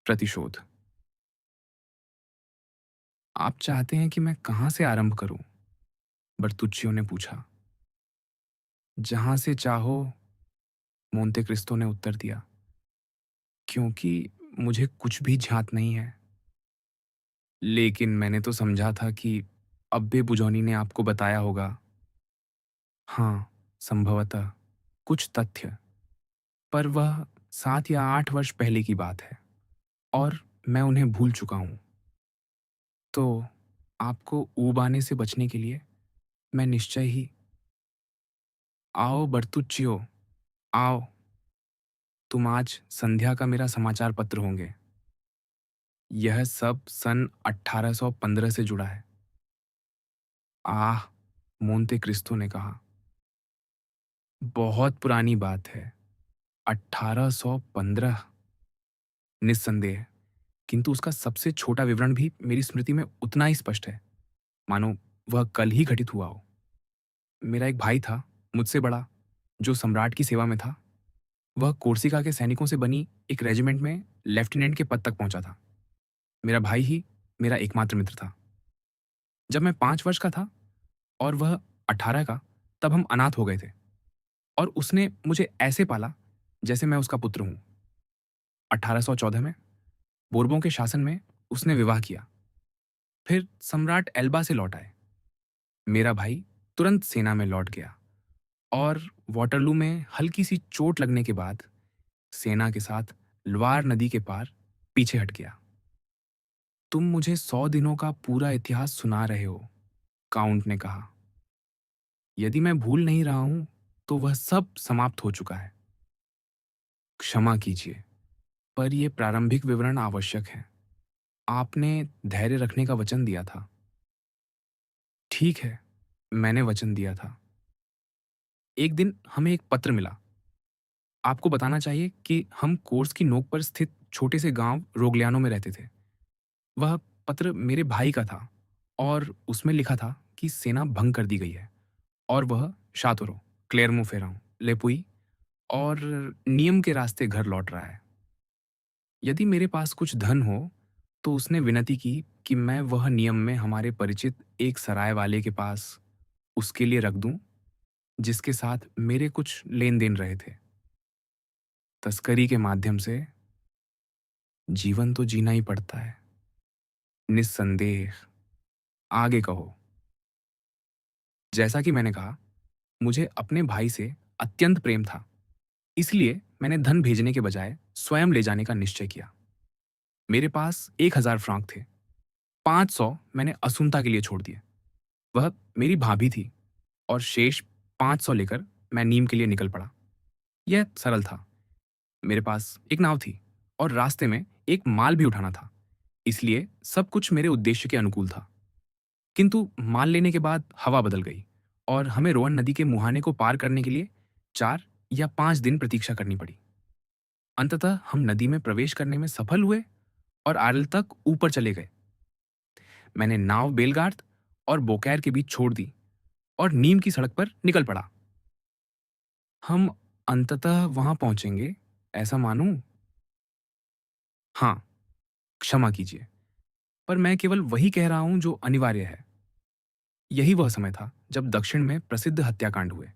प्रतिशोध। आप चाहते हैं कि मैं कहाँ से आरंभ करूं? बर्तुच्चियो ने पूछा। जहां से चाहो, मोंते क्रिस्तो ने उत्तर दिया। क्योंकि मुझे कुछ भी ज्ञात नहीं है। लेकिन मैंने तो समझा था कि अब्बे बुजौनी ने आपको बताया होगा। हाँ, संभवतः कुछ तथ्य, पर वह 7 या 8 वर्ष पहले की बात है और मैं उन्हें भूल चुका हूं। तो आपको ऊब आने से बचने के लिए मैं निश्चय ही। आओ बर्तुच्चियो, आओ। तुम आज संध्या का मेरा समाचार पत्र होंगे। यह सब सन 1815 से जुड़ा है। आह, मोंते क्रिस्तो ने कहा। बहुत पुरानी बात है। 1815। निस्संदेह, किंतु उसका सबसे छोटा विवरण भी मेरी स्मृति में उतना ही स्पष्ट है, मानो वह कल ही घटित हुआ हो। मेरा एक भाई था, मुझसे बड़ा, जो सम्राट की सेवा में था। वह कोर्सिका के सैनिकों से बनी एक रेजिमेंट में लेफ्टिनेंट के पद तक पहुंचा था। मेरा भाई ही मेरा एकमात्र मित्र था। जब मैं 5 वर्ष का था और वह 18 का, तब हम अनाथ हो गए थे और उसने मुझे ऐसे पाला जैसे मैं उसका पुत्र हूं। 1814 में बोर्बों के शासन में उसने विवाह किया। फिर सम्राट एल्बा से लौट आए। मेरा भाई तुरंत सेना में लौट गया और वाटरलू में हल्की सी चोट लगने के बाद सेना के साथ लोire नदी के पार पीछे हट गया। तुम मुझे 100 दिनों का पूरा इतिहास सुना रहे हो, काउंट ने कहा। यदि मैं भूल नहीं रहा हूं तो वह सब समाप्त हो चुका है। क्षमा कीजिए, पर यह प्रारंभिक विवरण आवश्यक है। आपने धैर्य रखने का वचन दिया था। ठीक है, मैंने वचन दिया था। एक दिन हमें एक पत्र मिला। आपको बताना चाहिए कि हम कोर्स की नोक पर स्थित छोटे से गांव रोग्लियानो में रहते थे। वह पत्र मेरे भाई का था और उसमें लिखा था कि सेना भंग कर दी गई है और वह शातोरो, क्लेरमो फेराउ, लेपुई और नियम के रास्ते घर लौट रहा है। यदि मेरे पास कुछ धन हो तो उसने विनती की कि मैं वह नियम में हमारे परिचित एक सराय वाले के पास उसके लिए रख दूं, जिसके साथ मेरे कुछ लेन देन रहे थे। तस्करी के माध्यम से जीवन तो जीना ही पड़ता है। निस्संदेह। आगे कहो। जैसा कि मैंने कहा, मुझे अपने भाई से अत्यंत प्रेम था, इसलिए मैंने धन भेजने के बजाय स्वयं ले जाने का निश्चय किया। मेरे पास 1000 फ्रांक थे। 500 मैंने असुनता के लिए छोड़ दिए। वह मेरी भाभी थी और शेष 500 लेकर मैं नीम के लिए निकल पड़ा। यह सरल था। मेरे पास एक नाव थी और रास्ते में एक माल भी उठाना था, इसलिए सब कुछ मेरे उद्देश्य के अनुकूल था। किंतु माल लेने के बाद हवा बदल गई और हमें रोवन नदी के मुहाने को पार करने के लिए 4 या 5 दिन प्रतीक्षा करनी पड़ी। अंततः हम नदी में प्रवेश करने में सफल हुए और आरल तक ऊपर चले गए। मैंने नाव बेलगार्द और बोकैर के बीच छोड़ दी और नीम की सड़क पर निकल पड़ा। हम अंततः वहां पहुंचेंगे, ऐसा मानूं? हाँ, क्षमा कीजिए, पर मैं केवल वही कह रहा हूं जो अनिवार्य है। यही वह समय था जब दक्षिण में प्रसिद्ध हत्याकांड हुए।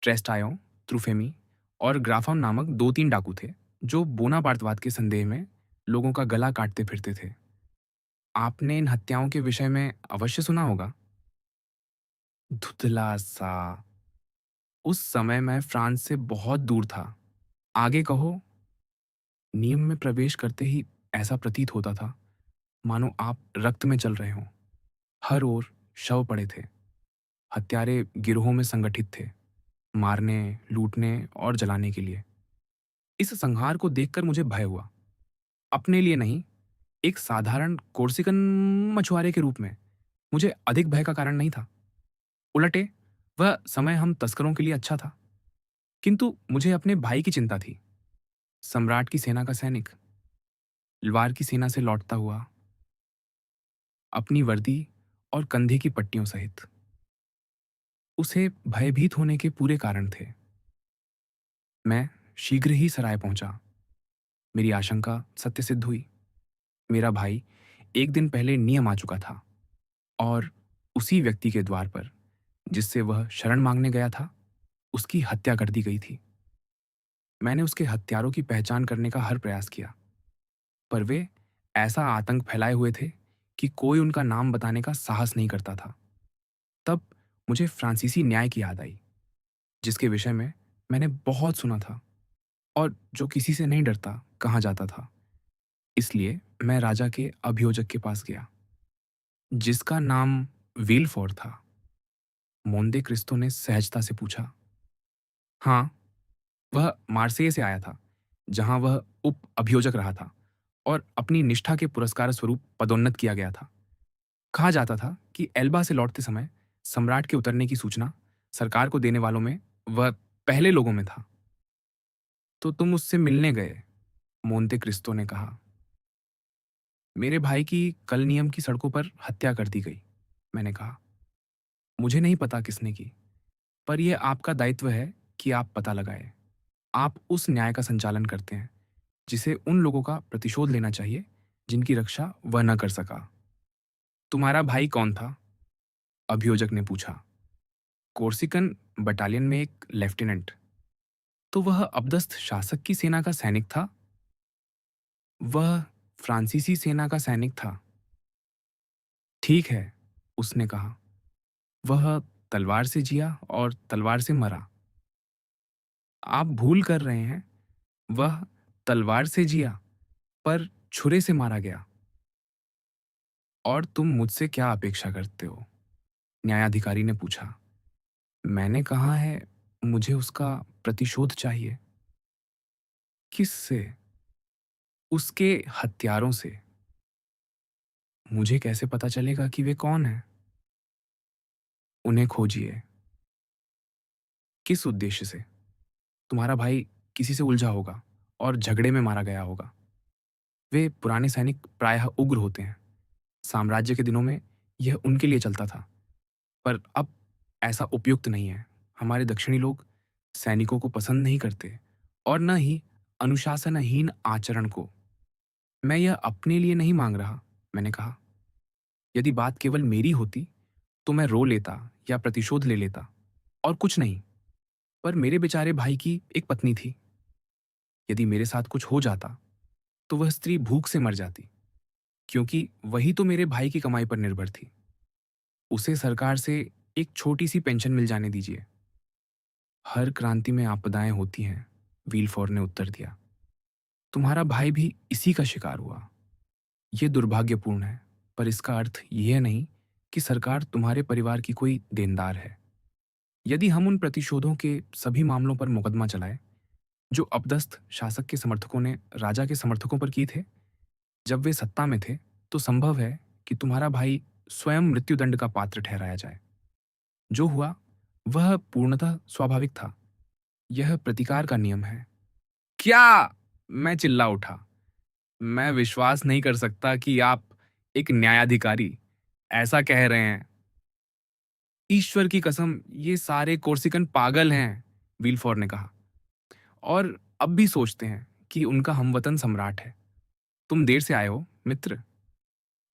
ट्रेस्टायों, त्रुफेमी और ग्राफाम नामक 2-3 डाकू थे जो बोनापार्टवाद के संदेह में लोगों का गला काटते फिरते थे। आपने इन हत्याओं के विषय में अवश्य सुना होगा। धुतला सा। उस समय मैं फ्रांस से बहुत दूर था। आगे कहो। नियम में प्रवेश करते ही ऐसा प्रतीत होता था मानो आप रक्त में चल रहे हों। हर ओर शव पड़े थे। हत्यारे गिरोहों में संगठित थे, मारने, लूटने और जलाने के लिए। इस संहार को देखकर मुझे भय हुआ। अपने लिए नहीं, एक साधारण कोर्सिकन मछुआरे के रूप में मुझे अधिक भय का कारण नहीं था। उलटे, वह समय हम तस्करों के लिए अच्छा था। किंतु मुझे अपने भाई की चिंता थी। सम्राट की सेना का सैनिक, लोire की सेना से लौटता हुआ, अपनी वर्दी और कंधे की पट्टियों सहित। उसे भयभीत होने के पूरे कारण थे। मैं शीघ्र ही सराय पहुंचा। मेरी आशंका सत्य सिद्ध हुई। मेरा भाई एक दिन पहले नियम आ चुका था और उसी व्यक्ति के द्वार पर, जिससे वह शरण मांगने गया था, उसकी हत्या कर दी गई थी। मैंने उसके हत्यारों की पहचान करने का हर प्रयास किया, पर वे ऐसा आतंक फैलाए हुए थे कि कोई उनका नाम बताने का साहस नहीं करता था। तब मुझे फ्रांसीसी न्याय की याद आई, जिसके विषय में मैंने बहुत सुना था और जो किसी से नहीं डरता कहा जाता था। इसलिए मैं राजा के अभियोजक के पास गया, जिसका नाम विलफोर था। मोंते क्रिस्तो ने सहजता से पूछा। हाँ, वह मार्सेय से आया था, जहां वह उप अभियोजक रहा था और अपनी निष्ठा के पुरस्कार स्वरूप पदोन्नत किया गया था। कहा जाता था कि एल्बा से लौटते समय सम्राट के उतरने की सूचना सरकार को देने वालों में वह पहले लोगों में था। तो तुम उससे मिलने गए? मोंते क्रिस्तो ने कहा। मेरे भाई की कल नियम की सड़कों पर हत्या कर दी गई, मैंने कहा। मुझे नहीं पता किसने की, पर यह आपका दायित्व है कि आप पता लगाएं। आप उस न्याय का संचालन करते हैं जिसे उन लोगों का प्रतिशोध लेना चाहिए जिनकी रक्षा वह न कर सका। तुम्हारा भाई कौन था? अभियोजक ने पूछा। कोर्सिकन बटालियन में एक लेफ्टिनेंट। तो वह अपदस्थ शासक की सेना का सैनिक था? वह फ्रांसीसी सेना का सैनिक था। ठीक है, उसने कहा। वह तलवार से जिया और तलवार से मरा। आप भूल कर रहे हैं। वह तलवार से जिया, पर छुरे से मारा गया। और तुम मुझसे क्या अपेक्षा करते हो? न्यायाधिकारी ने पूछा। मैंने कहा है, मुझे उसका प्रतिशोध चाहिए। किससे? उसके हत्यारों से। मुझे कैसे पता चलेगा कि वे कौन हैं? उन्हें खोजिए। किस उद्देश्य से? तुम्हारा भाई किसी से उलझा होगा और झगड़े में मारा गया होगा। वे पुराने सैनिक प्रायः उग्र होते हैं। साम्राज्य के दिनों में यह उनके लिए चलता था, पर अब ऐसा उपयुक्त नहीं है। हमारे दक्षिणी लोग सैनिकों को पसंद नहीं करते और न ही अनुशासनहीन आचरण को। मैं यह अपने लिए नहीं मांग रहा, मैंने कहा। यदि बात केवल मेरी होती तो मैं रो लेता या प्रतिशोध ले लेता, और कुछ नहीं। पर मेरे बेचारे भाई की एक पत्नी थी। यदि मेरे साथ कुछ हो जाता तो वह स्त्री भूख से मर जाती, क्योंकि वही तो मेरे भाई की कमाई पर निर्भर थी। उसे सरकार से एक छोटी सी पेंशन मिल जाने दीजिए। हर क्रांति में आपदाएं होती हैं, वीलफोर ने उत्तर दिया। तुम्हारा भाई भी इसी का शिकार हुआ। यह दुर्भाग्यपूर्ण है, पर इसका अर्थ यह नहीं कि सरकार तुम्हारे परिवार की कोई देनदार है। यदि हम उन प्रतिशोधों के सभी मामलों पर मुकदमा चलाए जो अपदस्थ शासक के समर्थकों ने राजा के समर्थकों पर किए थे जब वे सत्ता में थे, तो संभव है कि तुम्हारा भाई स्वयं मृत्युदंड का पात्र ठहराया जाए। जो हुआ वह पूर्णतः स्वाभाविक था। यह प्रतिकार का नियम है। क्या? मैं चिल्ला उठा। मैं विश्वास नहीं कर सकता कि आप, एक न्यायाधिकारी, ऐसा कह रहे हैं। ईश्वर की कसम, ये सारे कोर्सिकन पागल हैं, विलफोर ने कहा, और अब भी सोचते हैं कि उनका हमवतन सम्राट है। तुम देर से आए हो, मित्र।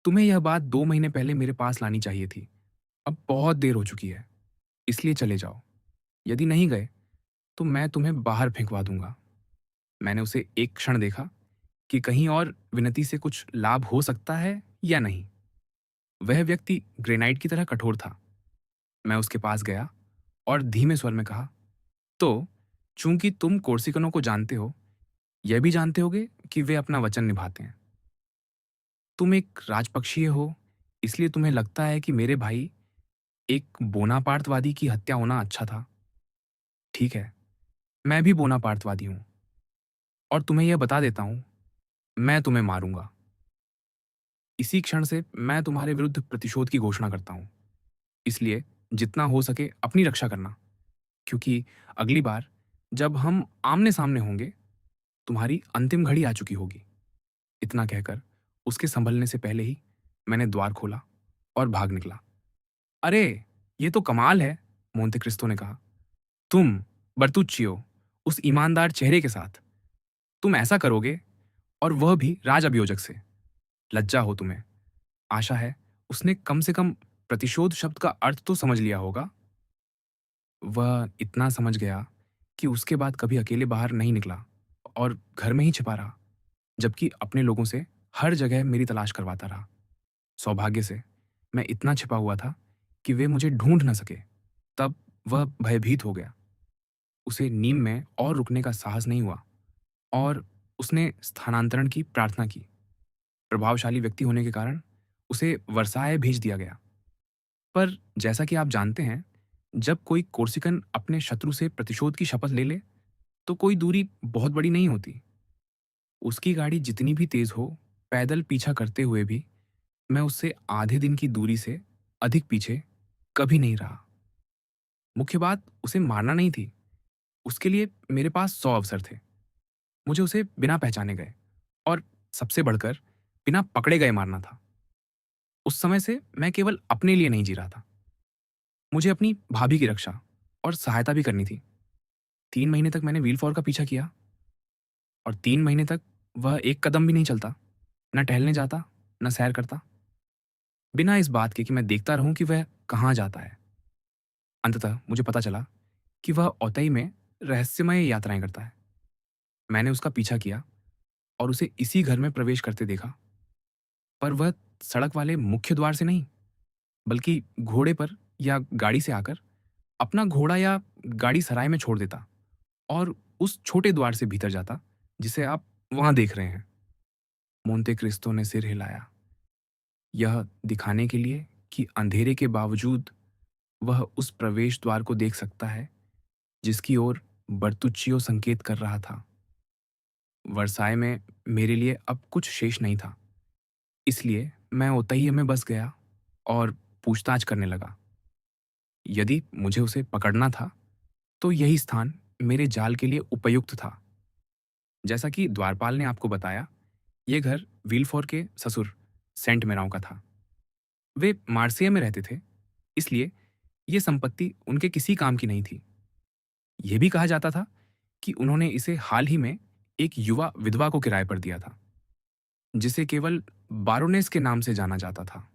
तुम्हें यह बात 2 महीने पहले मेरे पास लानी चाहिए थी। अब बहुत देर हो चुकी है, इसलिए चले जाओ। यदि नहीं गए तो मैं तुम्हें बाहर फेंकवा दूंगा। मैंने उसे एक क्षण देखा कि कहीं और विनती से कुछ लाभ हो सकता है या नहीं। वह व्यक्ति ग्रेनाइट की तरह कठोर था। मैं उसके पास गया और धीमे स्वर में कहा, तो चूंकि तुम कोर्सिकनों को जानते हो, यह भी जानते होगे कि वे अपना वचन निभाते हैं। तुम एक राजपक्षीय हो, इसलिए तुम्हें लगता है कि मेरे भाई एक बोनापार्टवादी की हत्या होना अच्छा था। ठीक है, मैं भी बोनापार्टवादी हूं, और तुम्हें यह बता देता हूं, मैं तुम्हें मारूंगा। इसी क्षण से मैं तुम्हारे विरुद्ध प्रतिशोध की घोषणा करता हूं। इसलिए जितना हो सके अपनी रक्षा करना, क्योंकि अगली बार जब हम आमने सामने होंगे, तुम्हारी अंतिम घड़ी आ चुकी होगी। इतना कहकर उसके संभलने से पहले ही मैंने द्वार खोला और भाग निकला। अरे, ये तो कमाल है, मोंते क्रिस्तो ने कहा। तुम, बर्तुच्चियो, उस ईमानदार चेहरे के साथ, तुम ऐसा करोगे? और वह भी राज अभियोजक से। लज्जा हो तुम्हें। आशा है उसने कम से कम प्रतिशोध शब्द का अर्थ तो समझ लिया होगा। वह इतना समझ गया कि उसके बाद कभी अकेले बाहर नहीं निकला और घर में ही छिपा रहा, जबकि अपने लोगों से हर जगह मेरी तलाश करवाता रहा। सौभाग्य से मैं इतना छिपा हुआ था कि वे मुझे ढूंढ न सके। तब वह भयभीत हो गया। उसे नीम में और रुकने का साहस नहीं हुआ और उसने स्थानांतरण की प्रार्थना की। प्रभावशाली व्यक्ति होने के कारण उसे वर्साय भेज दिया गया। पर जैसा कि आप जानते हैं, जब कोई कोर्सिकन अपने शत्रु से प्रतिशोध की शपथ ले ले, तो कोई दूरी बहुत बड़ी नहीं होती। उसकी गाड़ी जितनी भी तेज हो, पैदल पीछा करते हुए भी मैं उससे आधे दिन की दूरी से अधिक पीछे कभी नहीं रहा। मुख्य बात उसे मारना नहीं थी, उसके लिए मेरे पास 100 अवसर थे। मुझे उसे बिना पहचाने गए और सबसे बढ़कर बिना पकड़े गए मारना था। उस समय से मैं केवल अपने लिए नहीं जी रहा था, मुझे अपनी भाभी की रक्षा और सहायता भी करनी थी। 3 महीने तक मैंने व्हीलफॉर का पीछा किया और 3 महीने तक वह एक कदम भी नहीं चलता, न टहलने जाता, न सैर करता, बिना इस बात के कि मैं देखता रहूं कि वह कहाँ जाता है। अंततः मुझे पता चला कि वह औतई में रहस्यमय यात्राएं करता है। मैंने उसका पीछा किया और उसे इसी घर में प्रवेश करते देखा, पर वह सड़क वाले मुख्य द्वार से नहीं, बल्कि घोड़े पर या गाड़ी से आकर अपना घोड़ा या गाड़ी सराय में छोड़ देता और उस छोटे द्वार से भीतर जाता जिसे आप वहां देख रहे हैं। मोंते क्रिस्तो ने सिर हिलाया, यह दिखाने के लिए कि अंधेरे के बावजूद वह उस प्रवेश द्वार को देख सकता है जिसकी ओर बर्तुच्चियो संकेत कर रहा था। वर्साय में मेरे लिए अब कुछ शेष नहीं था, इसलिए मैं ओतइये में बस गया और पूछताछ करने लगा। यदि मुझे उसे पकड़ना था तो यही स्थान मेरे जाल के लिए उपयुक्त था। जैसा कि द्वारपाल ने आपको बताया, ये घर विलफोर के ससुर सेंट मेराव का था। वे मार्सिया में रहते थे, इसलिए ये संपत्ति उनके किसी काम की नहीं थी। यह भी कहा जाता था कि उन्होंने इसे हाल ही में एक युवा विधवा को किराए पर दिया था, जिसे केवल बारोनेस के नाम से जाना जाता था।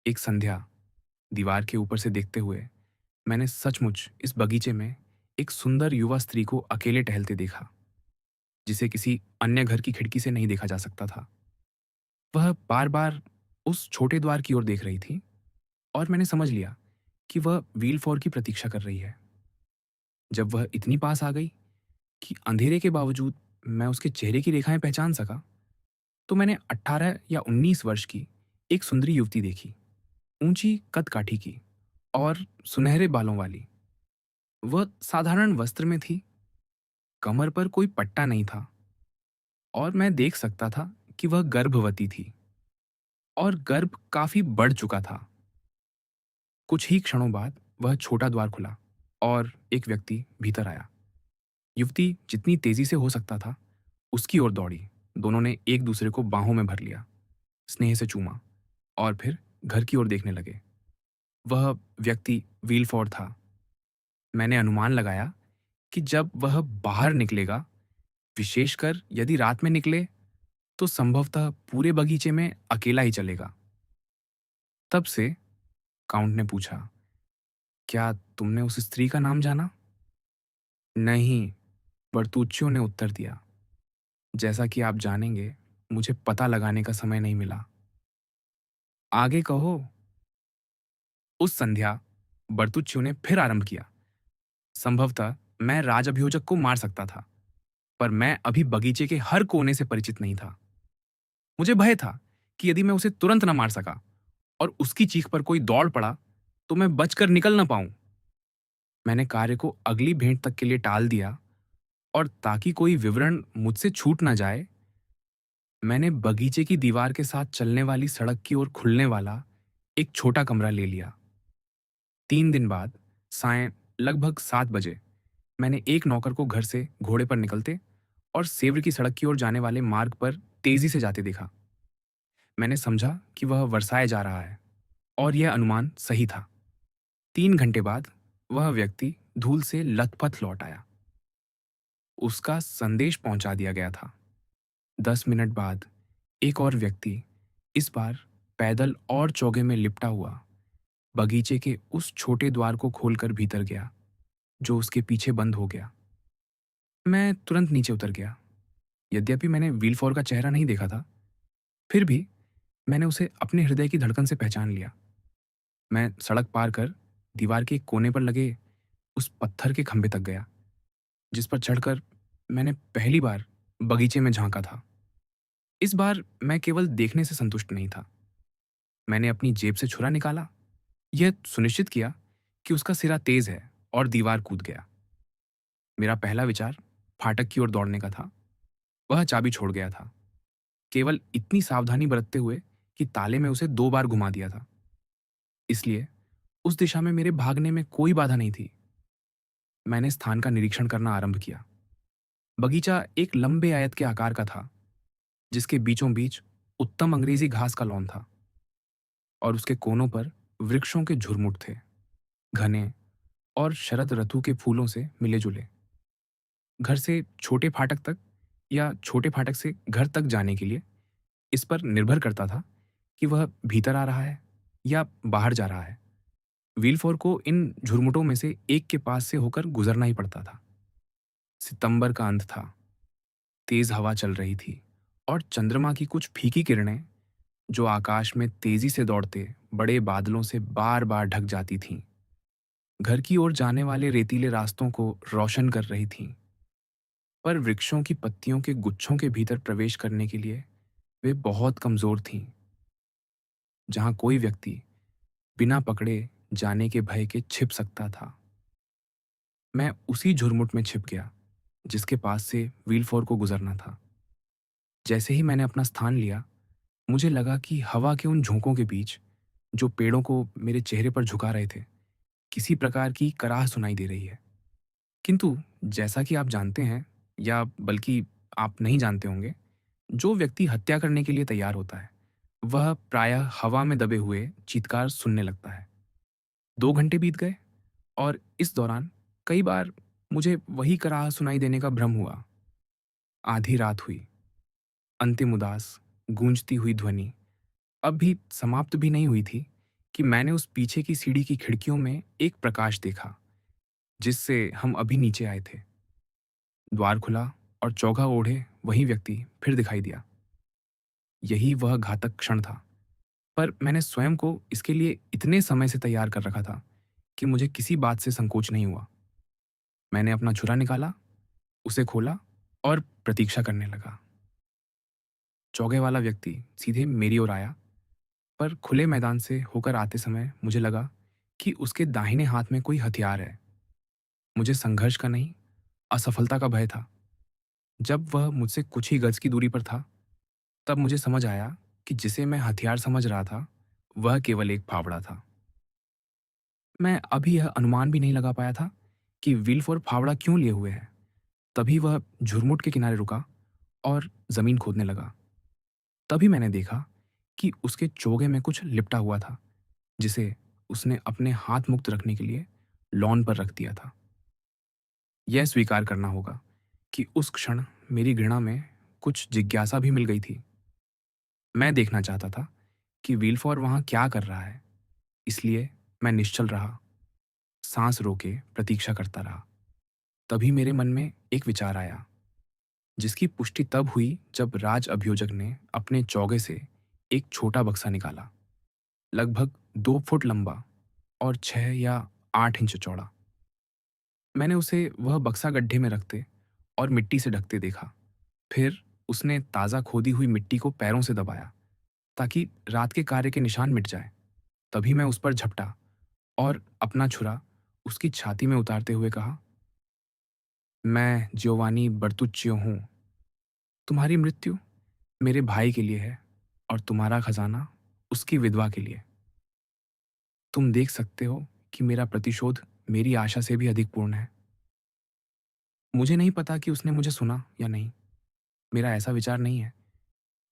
एक संध्या दीवार के ऊपर से देखते हुए मैंने सचमुच इस बगीचे में एक सुंदर युवा स्त्री को अकेले टहलते देखा, जिसे किसी अन्य घर की खिड़की से नहीं देखा जा सकता था। वह बार बार उस छोटे द्वार की ओर देख रही थी और मैंने समझ लिया कि वह व्हीलफॉर की प्रतीक्षा कर रही है। जब वह इतनी पास आ गई कि अंधेरे के बावजूद मैं उसके चेहरे की रेखाएं पहचान सका, तो मैंने 18 या 19 वर्ष की एक सुंदरी युवती देखी, ऊंची कद काठी की और सुनहरे बालों वाली। वह साधारण वस्त्र में थी, कमर पर कोई पट्टा नहीं था और मैं देख सकता था कि वह गर्भवती थी और गर्भ काफी बढ़ चुका था। कुछ ही क्षणों बाद वह छोटा द्वार खुला और एक व्यक्ति भीतर आया। युवती जितनी तेजी से हो सकता था उसकी ओर दौड़ी। दोनों ने एक दूसरे को बाहों में भर लिया, स्नेह से चूमा और फिर घर की ओर देखने लगे। वह व्यक्ति व्हीलफोर्ड था। मैंने अनुमान लगाया कि जब वह बाहर निकलेगा, विशेषकर यदि रात में निकले, तो संभवतः पूरे बगीचे में अकेला ही चलेगा। तब से काउंट ने पूछा, क्या तुमने उस स्त्री का नाम जाना? नहीं, बर्तुच्चियो ने उत्तर दिया। जैसा कि आप जानेंगे, मुझे पता लगाने का समय नहीं मिला। आगे कहो। उस संध्या बर्तुच्चियो ने फिर आरंभ किया। संभवतः मैं राज अभियोजक को मार सकता था, पर मैं अभी बगीचे के हर कोने से परिचित नहीं था। मुझे भय था कि यदि मैं उसे तुरंत न मार सका और उसकी चीख पर कोई दौड़ पड़ा, तो मैं बचकर निकल न पाऊं। मैंने कार्य को अगली भेंट तक के लिए टाल दिया और ताकि कोई विवरण मुझसे छूट ना जाए, मैंने बगीचे की दीवार के साथ चलने वाली सड़क की ओर खुलने वाला एक छोटा कमरा ले लिया। 3 दिन बाद सायं लगभग 7 बजे मैंने एक नौकर को घर से घोड़े पर निकलते और सेव्र की सड़क की ओर जाने वाले मार्ग पर तेजी से जाते देखा। मैंने समझा कि वह वर्साए जा रहा है और यह अनुमान सही था। 3 घंटे बाद वह व्यक्ति धूल से लथपथ लौट आया। उसका संदेश पहुंचा दिया गया था। 10 मिनट बाद एक और व्यक्ति, इस बार पैदल और चौगे में लिपटा हुआ, बगीचे के उस छोटे द्वार को खोलकर भीतर गया जो उसके पीछे बंद हो गया। मैं तुरंत नीचे उतर गया। यद्यपि मैंने विल्फोर का चेहरा नहीं देखा था, फिर भी मैंने उसे अपने हृदय की धड़कन से पहचान लिया। मैं सड़क पार कर दीवार के एक कोने पर लगे उस पत्थर के खंभे तक गया, जिस पर चढ़कर मैंने पहली बार बगीचे में झांका था। इस बार मैं केवल देखने से संतुष्ट नहीं था। मैंने अपनी जेब से छुरा निकाला, यह सुनिश्चित किया कि उसका सिरा तेज है, और दीवार कूद गया। मेरा पहला विचार फाटक की ओर दौड़ने का था। वह चाबी छोड़ गया था, केवल इतनी सावधानी बरतते हुए कि ताले में उसे 2 बार घुमा दिया था। इसलिए उस दिशा में मेरे भागने में कोई बाधा नहीं थी। मैंने स्थान का निरीक्षण करना आरंभ किया। बगीचा एक लंबे आयत के आकार का था, जिसके बीचों बीच उत्तम अंग्रेजी घास का लॉन था, और उसके कोनों पर वृक्षों के झुरमुट थे, घने और शरद ऋतु के फूलों से मिले जुले। घर से छोटे फाटक तक या छोटे फाटक से घर तक जाने के लिए इस पर निर्भर करता था कि वह भीतर आ रहा है या बाहर जा रहा है। विलफोर को इन झुरमुटों में से एक के पास से होकर गुजरना ही पड़ता था। सितंबर का अंत था, तेज हवा चल रही थी, और चंद्रमा की कुछ फीकी किरणें, जो आकाश में तेजी से दौड़ते बड़े बादलों से बार बार ढक जाती थीं, घर की ओर जाने वाले रेतीले रास्तों को रोशन कर रही थीं। पर वृक्षों की पत्तियों के गुच्छों के भीतर प्रवेश करने के लिए वे बहुत कमजोर थीं, जहां कोई व्यक्ति बिना पकड़े जाने के भय के छिप सकता था। मैं उसी झुरमुट में छिप गया जिसके पास से व्हीलफोर को गुजरना था। जैसे ही मैंने अपना स्थान लिया, मुझे लगा कि हवा के उन झोंकों के बीच, जो पेड़ों को मेरे चेहरे पर झुका रहे थे, किसी प्रकार की कराह सुनाई दे रही है। किंतु जैसा कि आप जानते हैं, या बल्कि आप नहीं जानते होंगे, जो व्यक्ति हत्या करने के लिए तैयार होता है, वह प्रायः हवा में दबे हुए चीत्कार सुनने लगता है। 2 घंटे बीत गए, और इस दौरान कई बार मुझे वही कराह सुनाई देने का भ्रम हुआ। आधी रात हुई। अंतिम उदास, गूंजती हुई ध्वनि अब भी समाप्त भी नहीं हुई थी कि मैंने उस पीछे की सीढ़ी की खिड़कियों में एक प्रकाश देखा, जिससे हम अभी नीचे आए थे। द्वार खुला, और चौगा ओढ़े वही व्यक्ति फिर दिखाई दिया। यही वह घातक क्षण था, पर मैंने स्वयं को इसके लिए इतने समय से तैयार कर रखा था कि मुझे किसी बात से संकोच नहीं हुआ। मैंने अपना छुरा निकाला, उसे खोला, और प्रतीक्षा करने लगा। चौगे वाला व्यक्ति सीधे मेरी ओर आया, पर खुले मैदान से होकर आते समय मुझे लगा कि उसके दाहिने हाथ में कोई हथियार है। मुझे संघर्ष का नहीं, असफलता का भय था। जब वह मुझसे कुछ ही गज की दूरी पर था, तब मुझे समझ आया कि जिसे मैं हथियार समझ रहा था, वह केवल एक फावड़ा था। मैं अभी यह अनुमान भी नहीं लगा पाया था कि विल्फोर फावड़ा क्यों लिए हुए है। तभी वह झुरमुट के किनारे रुका और जमीन खोदने लगा। तभी मैंने देखा कि उसके चोगे में कुछ लिपटा हुआ था, जिसे उसने अपने हाथ मुक्त रखने के लिए लॉन पर रख दिया था। यह स्वीकार करना होगा कि उस क्षण मेरी घृणा में कुछ जिज्ञासा भी मिल गई थी। मैं देखना चाहता था कि विल्फोर वहां क्या कर रहा है, इसलिए मैं निश्चल रहा, सांस रोके प्रतीक्षा करता रहा। तभी मेरे मन में एक विचार आया, जिसकी पुष्टि तब हुई जब राज अभियोजक ने अपने चौगे से एक छोटा बक्सा निकाला, लगभग 2 फुट लंबा और 6 या 8 इंच चौड़ा। मैंने उसे वह बक्सा गड्ढे में रखते और मिट्टी से ढकते देखा। फिर उसने ताज़ा खोदी हुई मिट्टी को पैरों से दबाया, ताकि रात के कार्य के निशान मिट जाए। तभी मैं उस पर झपटा और अपना छुरा उसकी छाती में उतारते हुए कहा, मैं जियोवानी बर्तुच्चियो हूँ। तुम्हारी मृत्यु मेरे भाई के लिए है, और तुम्हारा खजाना उसकी विधवा के लिए। तुम देख सकते हो कि मेरा प्रतिशोध मेरी आशा से भी अधिक पूर्ण है। मुझे नहीं पता कि उसने मुझे सुना या नहीं। मेरा ऐसा विचार नहीं है,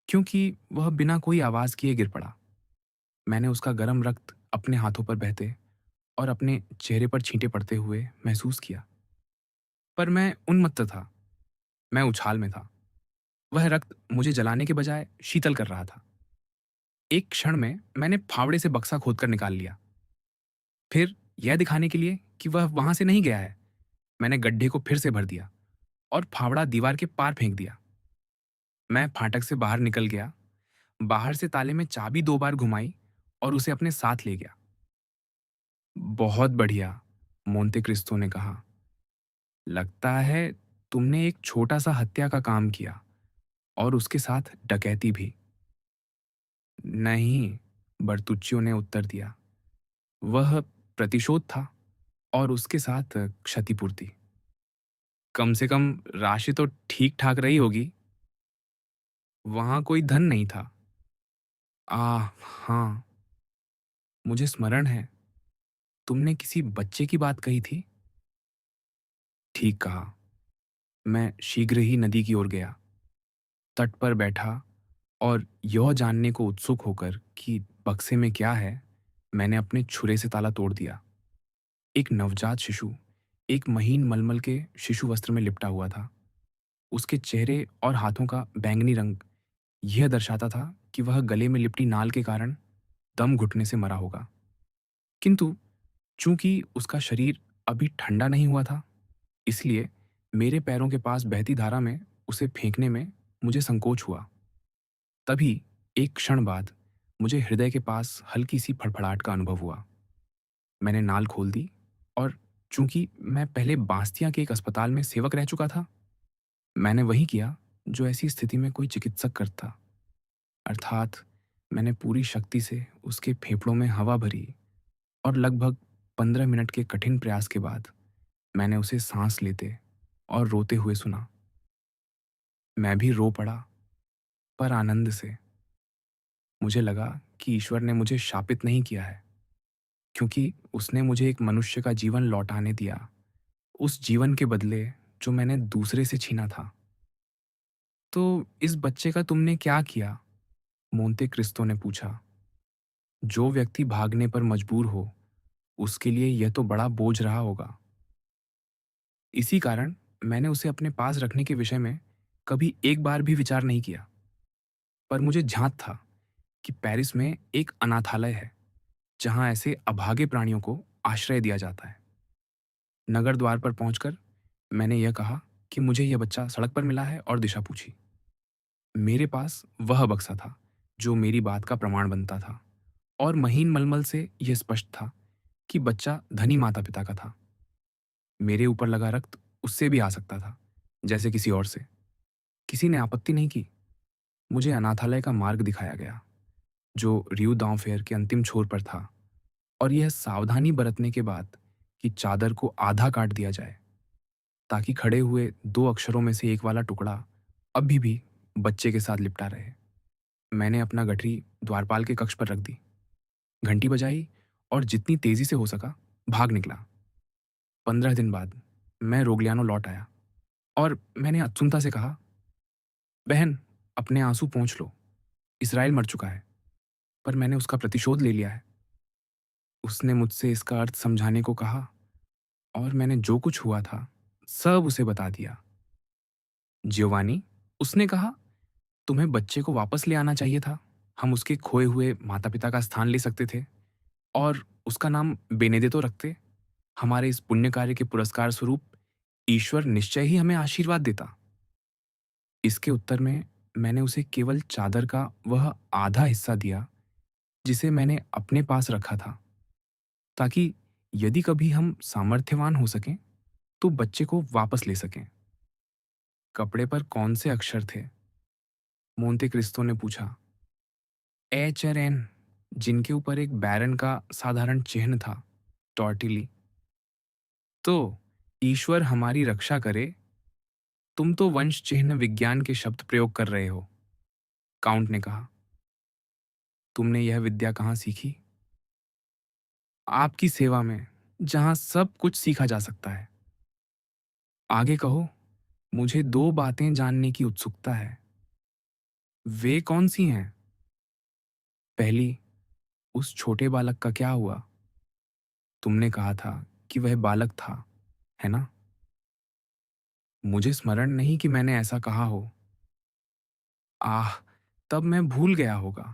क्योंकि वह बिना कोई आवाज किए गिर पड़ा। मैंने उसका गर्म रक्त अपने हाथों पर बहते और अपने चेहरे पर छींटे पड़ते हुए महसूस किया। पर मैं उन्मत्त था, मैं उछाल में था। वह रक्त मुझे जलाने के बजाय शीतल कर रहा था। एक क्षण में मैंने फावड़े से बक्सा खोदकर निकाल लिया। फिर यह दिखाने के लिए कि वह वहां से नहीं गया है, मैंने गड्ढे को फिर से भर दिया और फावड़ा दीवार के पार फेंक दिया। मैं फाटक से बाहर निकल गया, बाहर से ताले में चाबी 2 बार घुमाई और उसे अपने साथ ले गया। बहुत बढ़िया, मोंते क्रिस्तो ने कहा। लगता है तुमने एक छोटा सा हत्या का काम किया और उसके साथ डकैती भी। नहीं, बर्तुच्चियो ने उत्तर दिया। वह प्रतिशोध था और उसके साथ क्षतिपूर्ति। कम से कम राशि तो ठीक ठाक रही होगी। वहां कोई धन नहीं था। हाँ, मुझे स्मरण है, तुमने किसी बच्चे की बात कही थी। ठीक कहा। मैं शीघ्र ही नदी की ओर गया, तट पर बैठा और यह जानने को उत्सुक होकर कि बक्से में क्या है, मैंने अपने छुरे से ताला तोड़ दिया। एक नवजात शिशु एक महीन मलमल के शिशु वस्त्र में लिपटा हुआ था। उसके चेहरे और हाथों का बैंगनी रंग यह दर्शाता था कि वह गले में लिपटी नाल के कारण दम घुटने से मरा होगा। किंतु चूंकि उसका शरीर अभी ठंडा नहीं हुआ था, इसलिए मेरे पैरों के पास बहती धारा में उसे फेंकने में मुझे संकोच हुआ। तभी एक क्षण बाद मुझे हृदय के पास हल्की सी फड़फड़ाहट का अनुभव हुआ। मैंने नाल खोल दी और चूंकि मैं पहले बांसतिया के एक अस्पताल में सेवक रह चुका था, मैंने वही किया जो ऐसी स्थिति में कोई चिकित्सक करता। अर्थात मैंने पूरी शक्ति से उसके फेफड़ों में हवा भरी और लगभग 15 मिनट के कठिन प्रयास के बाद मैंने उसे सांस लेते और रोते हुए सुना। मैं भी रो पड़ा, पर आनंद से। मुझे लगा कि ईश्वर ने मुझे शापित नहीं किया है, क्योंकि उसने मुझे एक मनुष्य का जीवन लौटाने दिया, उस जीवन के बदले जो मैंने दूसरे से छीना था। तो इस बच्चे का तुमने क्या किया? मोंते क्रिस्तो ने पूछा। जो व्यक्ति भागने पर मजबूर हो, उसके लिए यह तो बड़ा बोझ रहा होगा। इसी कारण मैंने उसे अपने पास रखने के विषय में कभी एक बार भी विचार नहीं किया। पर मुझे झांत था कि पेरिस में एक अनाथालय है, जहां ऐसे अभागे प्राणियों को आश्रय दिया जाता है। नगर द्वार पर पहुंचकर मैंने यह कहा कि मुझे यह बच्चा सड़क पर मिला है और दिशा पूछी। मेरे पास वह बक्सा था जो मेरी बात का प्रमाण बनता था, और महीन मलमल से यह स्पष्ट था कि बच्चा धनी माता पिता का था। मेरे ऊपर लगा रक्त उससे भी आ सकता था, जैसे किसी और से। किसी ने आपत्ति नहीं की। मुझे अनाथालय का मार्ग दिखाया गया, जो रियू दांव फेयर के अंतिम छोर पर था, और यह सावधानी बरतने के बाद कि चादर को आधा काट दिया जाए, ताकि खड़े हुए 2 अक्षरों में से एक वाला टुकड़ा अभी भी बच्चे के साथ लिपटा रहे। मैंने अपना गठरी द्वारपाल के कक्ष पर रख दी, घंटी बजाई और जितनी तेजी से हो सका भाग निकला। 15 दिन बाद मैं रोग्लियानो लौट आया और मैंने अत्सुकता से कहा, बहन, अपने आंसू पोंछ लो। इसराइल मर चुका है, पर मैंने उसका प्रतिशोध ले लिया है। उसने मुझसे इसका अर्थ समझाने को कहा और मैंने जो कुछ हुआ था सब उसे बता दिया। जियोवानी, उसने कहा, तुम्हें बच्चे को वापस ले आना चाहिए था। हम उसके खोए हुए माता पिता का स्थान ले सकते थे और उसका नाम बेनेडितो रखते। हमारे इस पुण्य कार्य के पुरस्कार स्वरूप ईश्वर निश्चय ही हमें आशीर्वाद देता। इसके उत्तर में मैंने उसे केवल चादर का वह आधा हिस्सा दिया जिसे मैंने अपने पास रखा था, ताकि यदि कभी हम सामर्थ्यवान हो सकें तो बच्चे को वापस ले सकें। कपड़े पर कौन से अक्षर थे? मोंते क्रिस्तो ने पूछा। एच और एन, जिनके ऊपर एक बैरन का साधारण चिन्ह था, टॉर्टिली। तो ईश्वर हमारी रक्षा करे। तुम तो वंश चिन्ह विज्ञान के शब्द प्रयोग कर रहे हो, काउंट ने कहा। तुमने यह विद्या कहाँ सीखी? आपकी सेवा में, जहां सब कुछ सीखा जा सकता है। आगे कहो, मुझे 2 बातें जानने की उत्सुकता है। वे कौन सी हैं? पहली, उस छोटे बालक का क्या हुआ? तुमने कहा था कि वह बालक था, है ना? मुझे स्मरण नहीं कि मैंने ऐसा कहा हो। आह! तब मैं भूल गया होगा।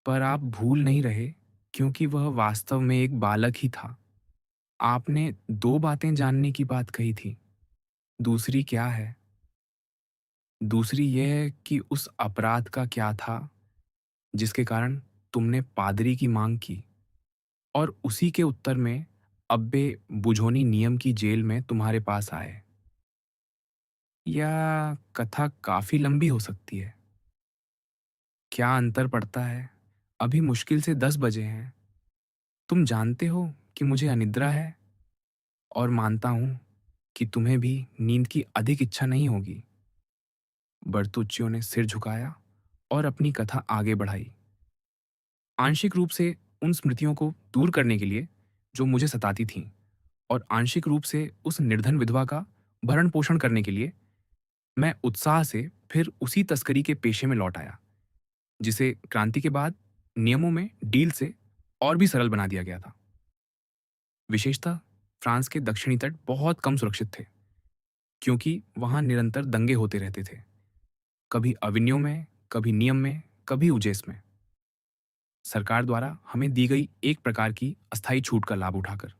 पर आप भूल नहीं रहे, क्योंकि वह वास्तव में एक बालक ही था। आपने 2 बातें जानने की बात कही थी। दूसरी क्या है? दूसरी यह है कि उस अपराध का क्या था, जिसके कारण तुमने पादरी की माँग की और उसी के उत्तर में अब्बे बुझोनी नियम की जेल में तुम्हारे पास आए। या कथा काफ़ी लंबी हो सकती है। क्या अंतर पड़ता है? अभी मुश्किल से 10 बजे हैं। तुम जानते हो कि मुझे अनिद्रा है और मानता हूँ कि तुम्हें भी नींद की अधिक इच्छा नहीं होगी। बर्तुच्चियो ने सिर झुकाया और अपनी कथा आगे बढ़ाई। आंशिक रूप से उन स्मृतियों को दूर करने के लिए जो मुझे सताती थीं, और आंशिक रूप से उस निर्धन विधवा का भरण पोषण करने के लिए मैं उत्साह से फिर उसी तस्करी के पेशे में लौट आया, जिसे क्रांति के बाद नियमों में डील से और भी सरल बना दिया गया था। विशेषतः फ्रांस के दक्षिणी तट बहुत कम सुरक्षित थे, क्योंकि वहां निरंतर दंगे होते रहते थे, कभी अविन्यों में, कभी नियम में, कभी उजेस में। सरकार द्वारा हमें दी गई एक प्रकार की अस्थायी छूट का लाभ उठाकर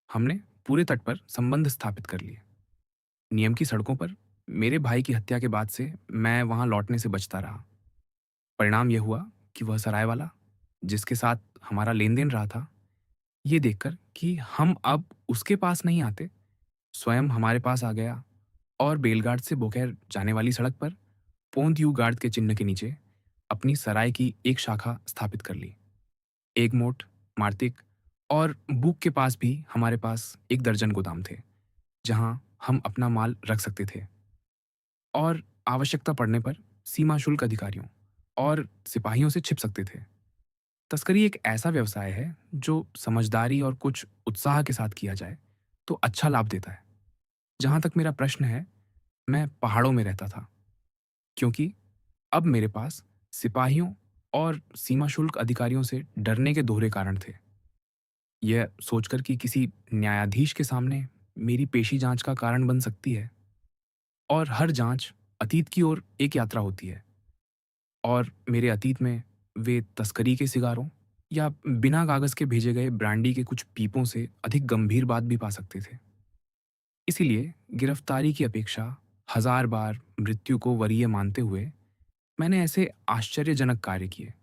हमने पूरे तट पर संबंध स्थापित कर लिए। नियम की सड़कों पर मेरे भाई की हत्या के बाद से मैं वहां लौटने से बचता रहा। परिणाम यह हुआ कि वह सरायवाला, जिसके साथ हमारा लेन देन रहा था, ये देखकर कि हम अब उसके पास नहीं आते, स्वयं हमारे पास आ गया और बेलगार्ड से बोकेर जाने वाली सड़क पर पोंत यू गार्ड के चिन्ह के नीचे अपनी सराय की एक शाखा स्थापित कर ली। एगमोट, मार्तिक और बूक के पास भी हमारे पास एक दर्जन गोदाम थे, जहां हम अपना माल रख सकते थे और आवश्यकता पड़ने पर सीमा शुल्क अधिकारियों और सिपाहियों से छिप सकते थे। तस्करी एक ऐसा व्यवसाय है जो समझदारी और कुछ उत्साह के साथ किया जाए तो अच्छा लाभ देता है। जहां तक मेरा प्रश्न है, मैं पहाड़ों में रहता था, क्योंकि अब मेरे पास सिपाहियों और सीमा शुल्क अधिकारियों से डरने के दोहरे कारण थे। यह सोचकर कि किसी न्यायाधीश के सामने मेरी पेशी जांच का कारण बन सकती है, और हर जांच अतीत की ओर एक यात्रा होती है, और मेरे अतीत में वे तस्करी के सिगारों या बिना कागज के भेजे गए ब्रांडी के कुछ पीपों से अधिक गंभीर बात भी पा सकते थे। इसीलिए गिरफ्तारी की अपेक्षा हजार बार मृत्यु को वरीय मानते हुए मैंने ऐसे आश्चर्यजनक कार्य किए,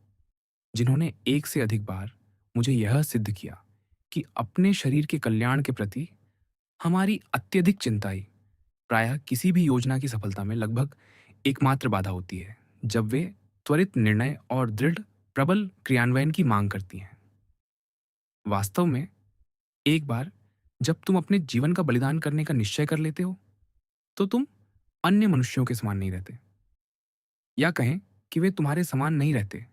जिन्होंने एक से अधिक बार मुझे यह सिद्ध किया कि अपने शरीर के कल्याण के प्रति हमारी अत्यधिक चिंता ही प्रायः किसी भी योजना की सफलता में लगभग एकमात्र बाधा होती है, जब वे त्वरित निर्णय और दृढ़ प्रबल क्रियान्वयन की मांग करती हैं। वास्तव में एक बार जब तुम अपने जीवन का बलिदान करने का निश्चय कर लेते हो, तो तुम अन्य मनुष्यों के समान नहीं रहते, या कहें कि वे तुम्हारे समान नहीं रहते,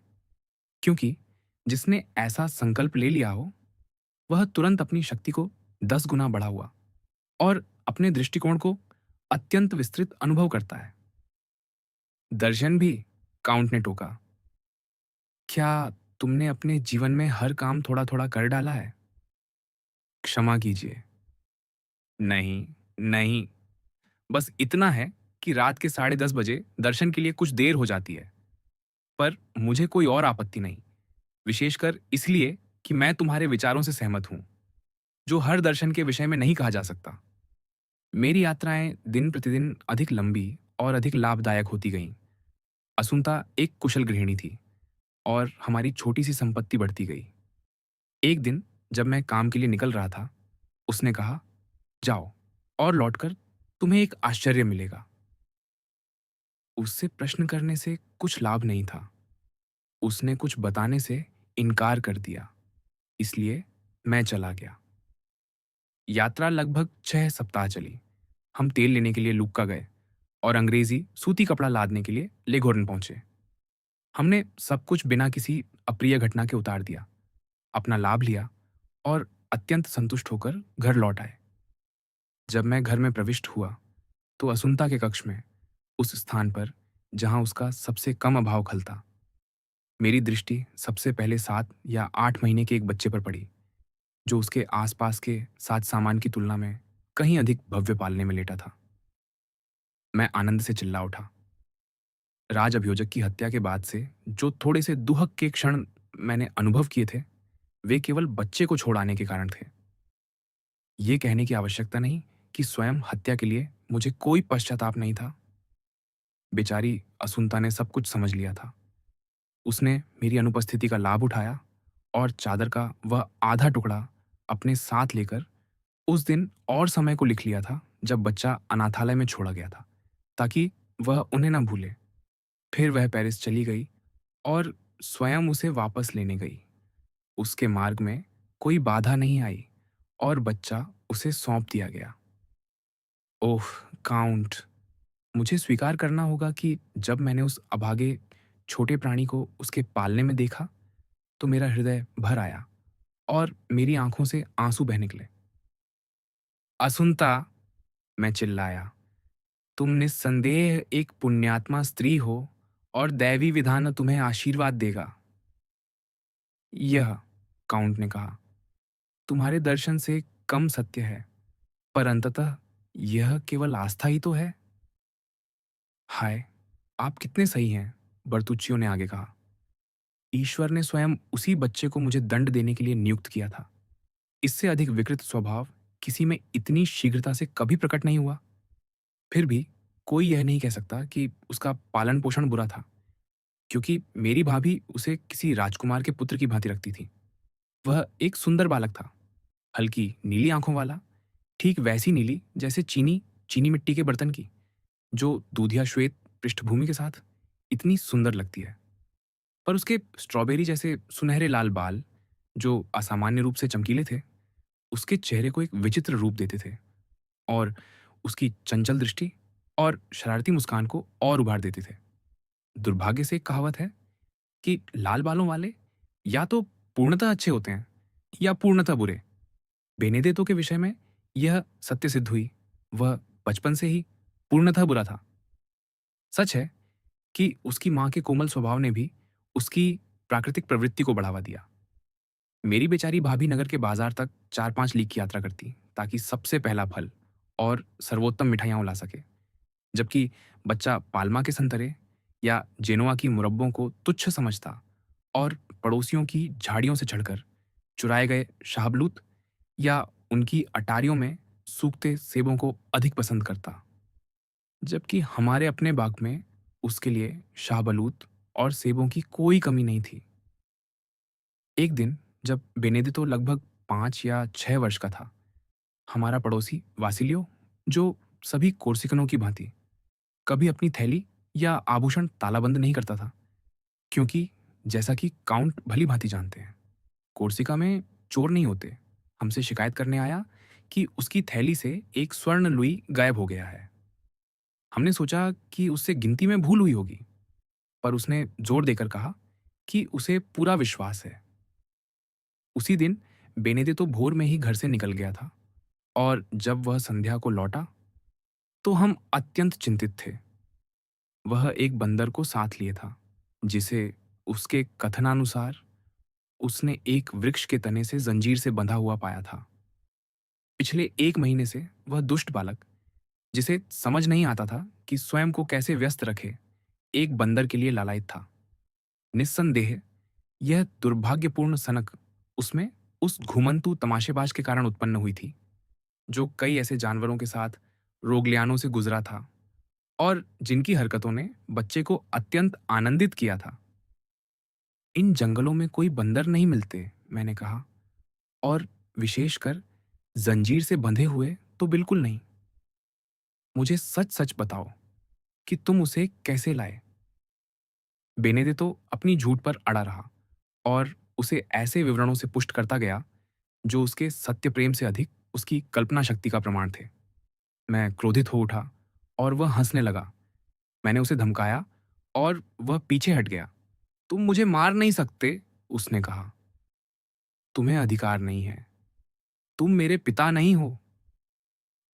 क्योंकि जिसने ऐसा संकल्प ले लिया हो, वह तुरंत अपनी शक्ति को 10 गुना बढ़ा हुआ और अपने दृष्टिकोण को अत्यंत विस्तृत अनुभव करता है। दर्शन भी, काउंट ने टोका। क्या तुमने अपने जीवन में हर काम थोड़ा थोड़ा कर डाला है? क्षमा कीजिए। नहीं, नहीं, बस इतना है कि रात के 10:30 बजे दर्शन के लिए कुछ देर हो जाती है। पर मुझे कोई और आपत्ति नहीं, विशेषकर इसलिए कि मैं तुम्हारे विचारों से सहमत हूं, जो हर दर्शन के विषय में नहीं कहा जा सकता। मेरी यात्राएं दिन प्रतिदिन अधिक लंबी और अधिक लाभदायक होती गईं। असुंता एक कुशल गृहिणी थी और हमारी छोटी सी संपत्ति बढ़ती गई। एक दिन जब मैं काम के लिए निकल रहा था, उसने कहा, जाओ और लौटकर तुम्हें एक आश्चर्य मिलेगा। उससे प्रश्न करने से कुछ लाभ नहीं था। उसने कुछ बताने से इनकार कर दिया, इसलिए मैं चला गया। यात्रा लगभग 6 सप्ताह चली। हम तेल लेने के लिए लुक्का गए और अंग्रेजी सूती कपड़ा लादने के लिए लेघोर्न पहुंचे। हमने सब कुछ बिना किसी अप्रिय घटना के उतार दिया, अपना लाभ लिया और अत्यंत संतुष्ट होकर घर लौट आए। जब मैं घर में प्रविष्ट हुआ, तो असुंता के कक्ष में, उस स्थान पर जहां उसका सबसे कम अभाव खलता, मेरी दृष्टि सबसे पहले 7 या 8 महीने के एक बच्चे पर पड़ी, जो उसके आसपास के साज सामान की तुलना में कहीं अधिक भव्य पालने में लेटा था। मैं आनंद से चिल्ला उठा, राज अभियोजक की हत्या के बाद से जो थोड़े से दुहक के क्षण मैंने अनुभव किए थे, वे केवल बच्चे को छोड़ आने के कारण थे। ये कहने की आवश्यकता नहीं कि स्वयं हत्या के लिए मुझे कोई पश्चाताप नहीं था। बेचारी असुंता ने सब कुछ समझ लिया था। उसने मेरी अनुपस्थिति का लाभ उठाया और चादर का वह आधा टुकड़ा अपने साथ लेकर उस दिन और समय को लिख लिया था जब बच्चा अनाथालय में छोड़ा गया था, ताकि वह उन्हें न भूले। फिर वह पेरिस चली गई और स्वयं उसे वापस लेने गई। उसके मार्ग में कोई बाधा नहीं आई और बच्चा उसे सौंप दिया गया। ओह! काउंट, मुझे स्वीकार करना होगा कि जब मैंने उस अभागे छोटे प्राणी को उसके पालने में देखा, तो मेरा हृदय भर आया और मेरी आंखों से आंसू बह निकले। असुंता, मैं चिल्लाया, तुम निस्संदेह एक पुण्यात्मा स्त्री हो और दैवी विधान तुम्हें आशीर्वाद देगा। यह, काउंट ने कहा, तुम्हारे दर्शन से कम सत्य है, पर अंततः यह केवल आस्था ही तो है। हाय, आप कितने सही हैं, बर्तुच्चियो ने आगे कहा। ईश्वर ने स्वयं उसी बच्चे को मुझे दंड देने के लिए नियुक्त किया था। इससे अधिक विकृत स्वभाव किसी में इतनी शीघ्रता से कभी प्रकट नहीं हुआ। फिर भी कोई यह नहीं कह सकता कि उसका पालन पोषण बुरा था, क्योंकि मेरी भाभी उसे किसी राजकुमार के पुत्र की भांति रखती थी। वह एक सुंदर बालक था, हल्की नीली आंखों वाला, ठीक वैसी नीली जैसे चीनी चीनी मिट्टी के बर्तन की, जो दूधिया श्वेत पृष्ठभूमि के साथ इतनी सुंदर लगती है। पर उसके स्ट्रॉबेरी जैसे सुनहरे लाल बाल, जो असामान्य रूप से चमकीले थे, उसके चेहरे को एक विचित्र रूप देते थे और उसकी चंचल दृष्टि और शरारती मुस्कान को और उभार देते थे। दुर्भाग्य से एक कहावत है कि लाल बालों वाले या तो पूर्णतः अच्छे होते हैं या पूर्णतः बुरे। बेनेदेतो के विषय में यह सत्य सिद्ध हुई। वह बचपन से ही पूर्णतः बुरा था। सच है कि उसकी माँ के कोमल स्वभाव ने भी उसकी प्राकृतिक प्रवृत्ति को बढ़ावा दिया। मेरी बेचारी भाभी नगर के बाजार तक 4-5 लीग की यात्रा करती, ताकि सबसे पहला फल और सर्वोत्तम मिठाइयाँ ला सके, जबकि बच्चा पाल्मा के संतरे या जेनोआ की मुरब्बों को तुच्छ समझता और पड़ोसियों की झाड़ियों से चढ़कर चुराए गए शाहबलूत या उनकी अटारियों में सूखते सेबों को अधिक पसंद करता। जबकि हमारे अपने बाग में उसके लिए शाहबलूत और सेबों की कोई कमी नहीं थी। एक दिन जब बेनेडिक्टो लगभग 5 या 6 वर्ष का था, हमारा पड़ोसी वासिलियो, जो सभी कोर्सिकनों की भांति कभी अपनी थैली या आभूषण तालाबंद नहीं करता था, क्योंकि जैसा कि काउंट भली भांति जानते हैं, कोर्सिका में चोर नहीं होते, हमसे शिकायत करने आया कि उसकी थैली से एक स्वर्ण लुई गायब हो गया है। हमने सोचा कि उससे गिनती में भूल हुई होगी, पर उसने जोर देकर कहा कि उसे पूरा विश्वास है। उसी दिन बेनेडिक्टो भोर में ही घर से निकल गया था और जब वह संध्या को लौटा, तो हम अत्यंत चिंतित थे। वह एक बंदर को साथ लिए था, जिसे उसके कथनानुसार उसने एक वृक्ष के तने से जंजीर से बंधा हुआ पाया था। पिछले 1 महीने से वह दुष्ट बालक, जिसे समझ नहीं आता था कि स्वयं को कैसे व्यस्त रखे, एक बंदर के लिए लालायित था। निस्संदेह यह दुर्भाग्यपूर्ण सनक उसमें उस घुमंतु तमाशेबाज के कारण उत्पन्न हुई थी, जो कई ऐसे जानवरों के साथ रोगलियानों से गुजरा था और जिनकी हरकतों ने बच्चे को अत्यंत आनंदित किया था। इन जंगलों में कोई बंदर नहीं मिलते, मैंने कहा, और विशेषकर जंजीर से बंधे हुए तो बिल्कुल नहीं। मुझे सच-सच बताओ कि तुम उसे कैसे लाए? बेनेडिक्टो अपनी झूठ पर अड़ा रहा और उसे ऐसे विवरणों से पुष्ट करता गया जो उसके सत्य प्रेम से अधिक उसकी कल्पना शक्ति का प्रमाण थे। मैं क्रोधित हो उठा और वह हंसने लगा। मैंने उसे धमकाया और वह पीछे हट गया। तुम मुझे मार नहीं सकते, उसने कहा। तुम्हें अधिकार नहीं है। तुम मेरे पिता नहीं हो।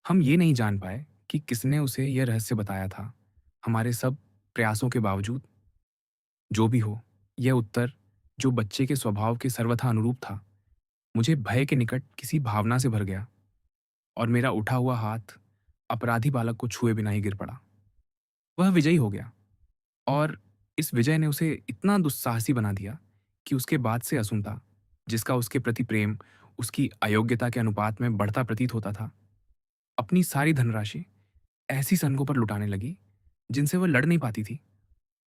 हम ये नहीं जान पाए कि किसने उसे यह रहस्य बताया था। हमारे सब प्रयासों के बावजूद, जो भी हो, यह उत्तर, जो बच्चे के स्वभाव के सर्वथा अनुरूप था, मुझे भय के निकट किसी भावना से भर गया और मेरा उठा हुआ हाथ अपराधी बालक को छुए बिना ही गिर पड़ा। वह विजयी हो गया। और इस विजय ने उसे इतना दुस्साहसी बना दिया कि उसके बाद से असुंता, जिसका उसके प्रति प्रेम उसकी अयोग्यता के अनुपात में बढ़ता प्रतीत होता था, अपनी सारी धनराशि ऐसी संघों पर लुटाने लगी जिनसे वह लड़ नहीं पाती थी,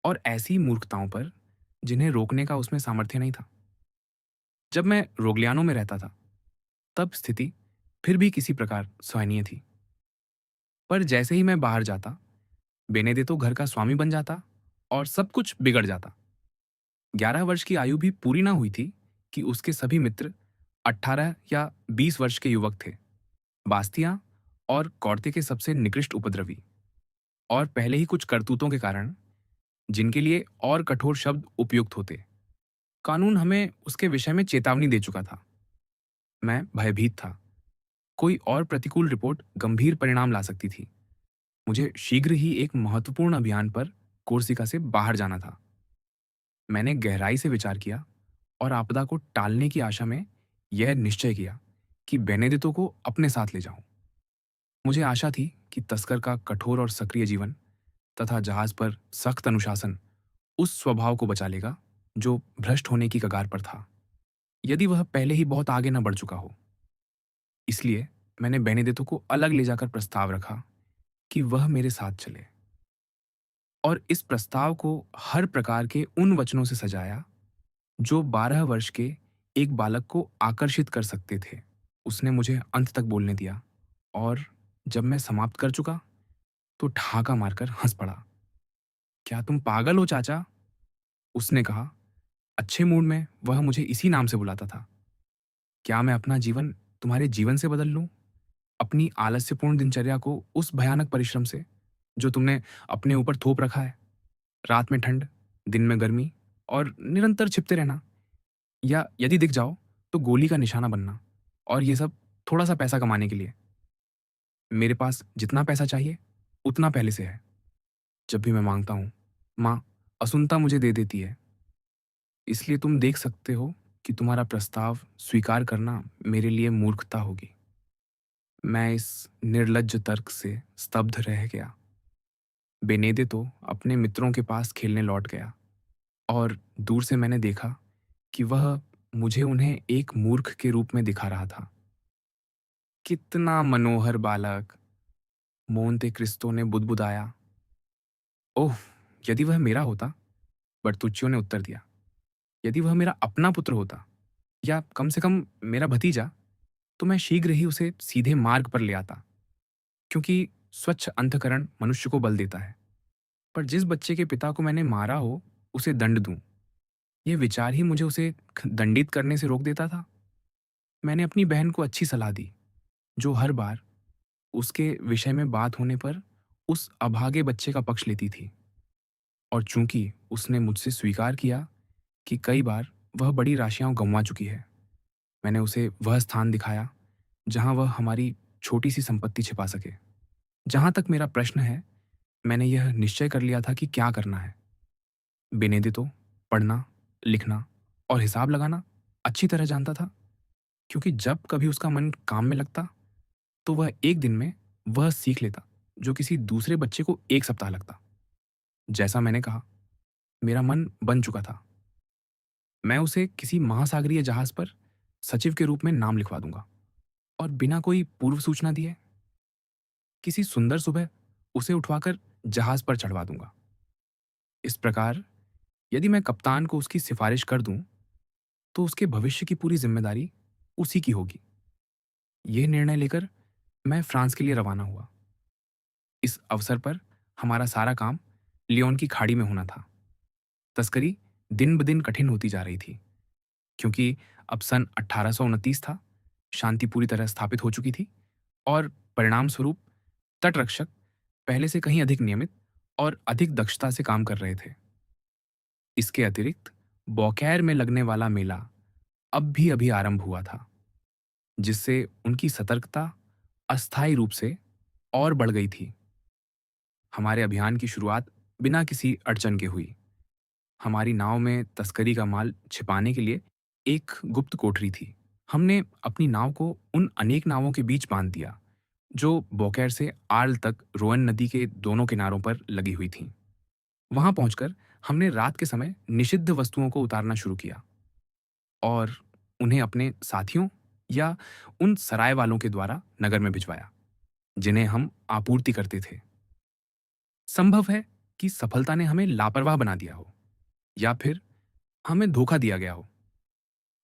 और ऐसी मूर्खताओं पर जिन्हें रोकने का उसमें सामर्थ्य नहीं था। जब मैं रोगलियानो में रहता था, तब स्थिति फिर भी किसी प्रकार सहनीय थी। पर जैसे ही मैं बाहर जाता, बेनेडिक्टो घर का स्वामी बन जाता और सब कुछ बिगड़ जाता। 11 वर्ष की आयु भी पूरी ना हुई थी कि उसके सभी मित्र 18 या 20 वर्ष के युवक थे। बास्तियां और कौरते के सबसे निकृष्ट उपद्रवी, और पहले ही कुछ करतूतों के कारण जिनके लिए और कठोर शब्द उपयुक्त होते, कानून हमें उसके विषय में चेतावनी दे चुका था। मैं भयभीत था। कोई और प्रतिकूल रिपोर्ट गंभीर परिणाम ला सकती थी। मुझे शीघ्र ही एक महत्वपूर्ण अभियान पर कोर्सिका से बाहर जाना था। मैंने गहराई से विचार किया और आपदा को टालने की आशा में यह निश्चय किया कि बेनेडिक्टो को अपने साथ ले जाऊं। मुझे आशा थी कि तस्कर का कठोर और सक्रिय जीवन तथा जहाज पर सख्त अनुशासन उस स्वभाव को बचा लेगा जो भ्रष्ट होने की कगार पर था, यदि वह पहले ही बहुत आगे न बढ़ चुका हो। इसलिए मैंने बेनेडिक्टो को अलग ले जाकर प्रस्ताव रखा कि वह मेरे साथ चले, और इस प्रस्ताव को हर प्रकार के उन वचनों से सजाया जो 12 वर्ष के एक बालक को आकर्षित कर सकते थे। उसने मुझे अंत तक बोलने दिया, और जब मैं समाप्त कर चुका तो ठहाका मारकर हंस पड़ा। क्या तुम पागल हो चाचा? उसने कहा। अच्छे मूड में वह मुझे इसी नाम से बुलाता था। क्या मैं अपना जीवन तुम्हारे जीवन से बदल लूं? अपनी आलस्यपूर्ण दिनचर्या को उस भयानक परिश्रम से जो तुमने अपने ऊपर थोप रखा है? रात में ठंड, दिन में गर्मी, और निरंतर छिपते रहना, या यदि दिख जाओ तो गोली का निशाना बनना, और ये सब थोड़ा सा पैसा कमाने के लिए। मेरे पास जितना पैसा चाहिए उतना पहले से है। जब भी मैं मांगता हूँ, माँ असुनता मुझे दे देती है। इसलिए तुम देख सकते हो कि तुम्हारा प्रस्ताव स्वीकार करना मेरे लिए मूर्खता होगी। मैं इस निर्लज्ज तर्क से स्तब्ध रह गया। बेनेडिक्टो अपने मित्रों के पास खेलने लौट गया, और दूर से मैंने देखा कि वह मुझे उन्हें एक मूर्ख के रूप में दिखा रहा था। कितना मनोहर बालक! मोंते क्रिस्टो ने बुदबुदाया। ओह! यदि वह मेरा होता, बर्तुच्चियो ने उत्तर दिया। यदि वह मेरा अपना पुत्र होता, या कम से कम मेरा भतीजा, तो मैं शीघ्र ही उसे सीधे मार्ग पर ले आता, क्योंकि स्वच्छ अंतःकरण मनुष्य को बल देता है। पर जिस बच्चे के पिता को मैंने मारा हो, उसे दंड दूं, यह विचार ही मुझे उसे दंडित करने से रोक देता था। मैंने अपनी बहन को अच्छी सलाह दी, जो हर बार उसके विषय में बात होने पर उस अभागे बच्चे का पक्ष लेती थी। और चूंकि उसने मुझसे स्वीकार किया कि कई बार वह बड़ी राशियां गंवा चुकी है, मैंने उसे वह स्थान दिखाया जहां वह हमारी छोटी सी संपत्ति छिपा सके। जहां तक मेरा प्रश्न है, मैंने यह निश्चय कर लिया था कि क्या करना है। बेनेडिक्टो पढ़ना, लिखना और हिसाब लगाना अच्छी तरह जानता था, क्योंकि जब कभी उसका मन काम में लगता तो वह एक दिन में वह सीख लेता जो किसी दूसरे बच्चे को एक सप्ताह लगता। जैसा मैंने कहा, मेरा मन बन चुका था। मैं उसे किसी महासागरीय जहाज पर सचिव के रूप में नाम लिखवा दूंगा, और बिना कोई पूर्व सूचना दिए किसी सुंदर सुबह उसे उठवाकर जहाज पर चढ़वा दूंगा। इस प्रकार यदि मैं कप्तान को उसकी सिफारिश कर दूं, तो उसके भविष्य की पूरी जिम्मेदारी उसी की होगी। यह निर्णय लेकर मैं फ्रांस के लिए रवाना हुआ। इस अवसर पर हमारा सारा काम लियोन की खाड़ी में होना था। तस्करी दिन ब दिन कठिन होती जा रही थी, क्योंकि अब सन 1829 था। शांति पूरी तरह स्थापित हो चुकी थी, और परिणाम स्वरूप तटरक्षक पहले से कहीं अधिक नियमित और अधिक दक्षता से काम कर रहे थे। इसके अतिरिक्त बौखैर में लगने वाला मेला अब भी अभी आरंभ हुआ था, जिससे उनकी सतर्कता अस्थायी रूप से और बढ़ गई थी। हमारे अभियान की शुरुआत बिना किसी अड़चन के हुई। हमारी नाव में तस्करी का माल छिपाने के लिए एक गुप्त कोठरी थी। हमने अपनी नाव को उन अनेक नावों के बीच बांध दिया जो बोकैर से आर्ल तक रोअन नदी के दोनों किनारों पर लगी हुई थीं। वहां पहुंचकर हमने रात के समय निषिद्ध वस्तुओं को उतारना शुरू किया और उन्हें अपने साथियों या उन सराय वालों के द्वारा नगर में भिजवाया जिन्हें हम आपूर्ति करते थे। संभव है कि सफलता ने हमें लापरवाह बना दिया हो या फिर हमें धोखा दिया गया हो,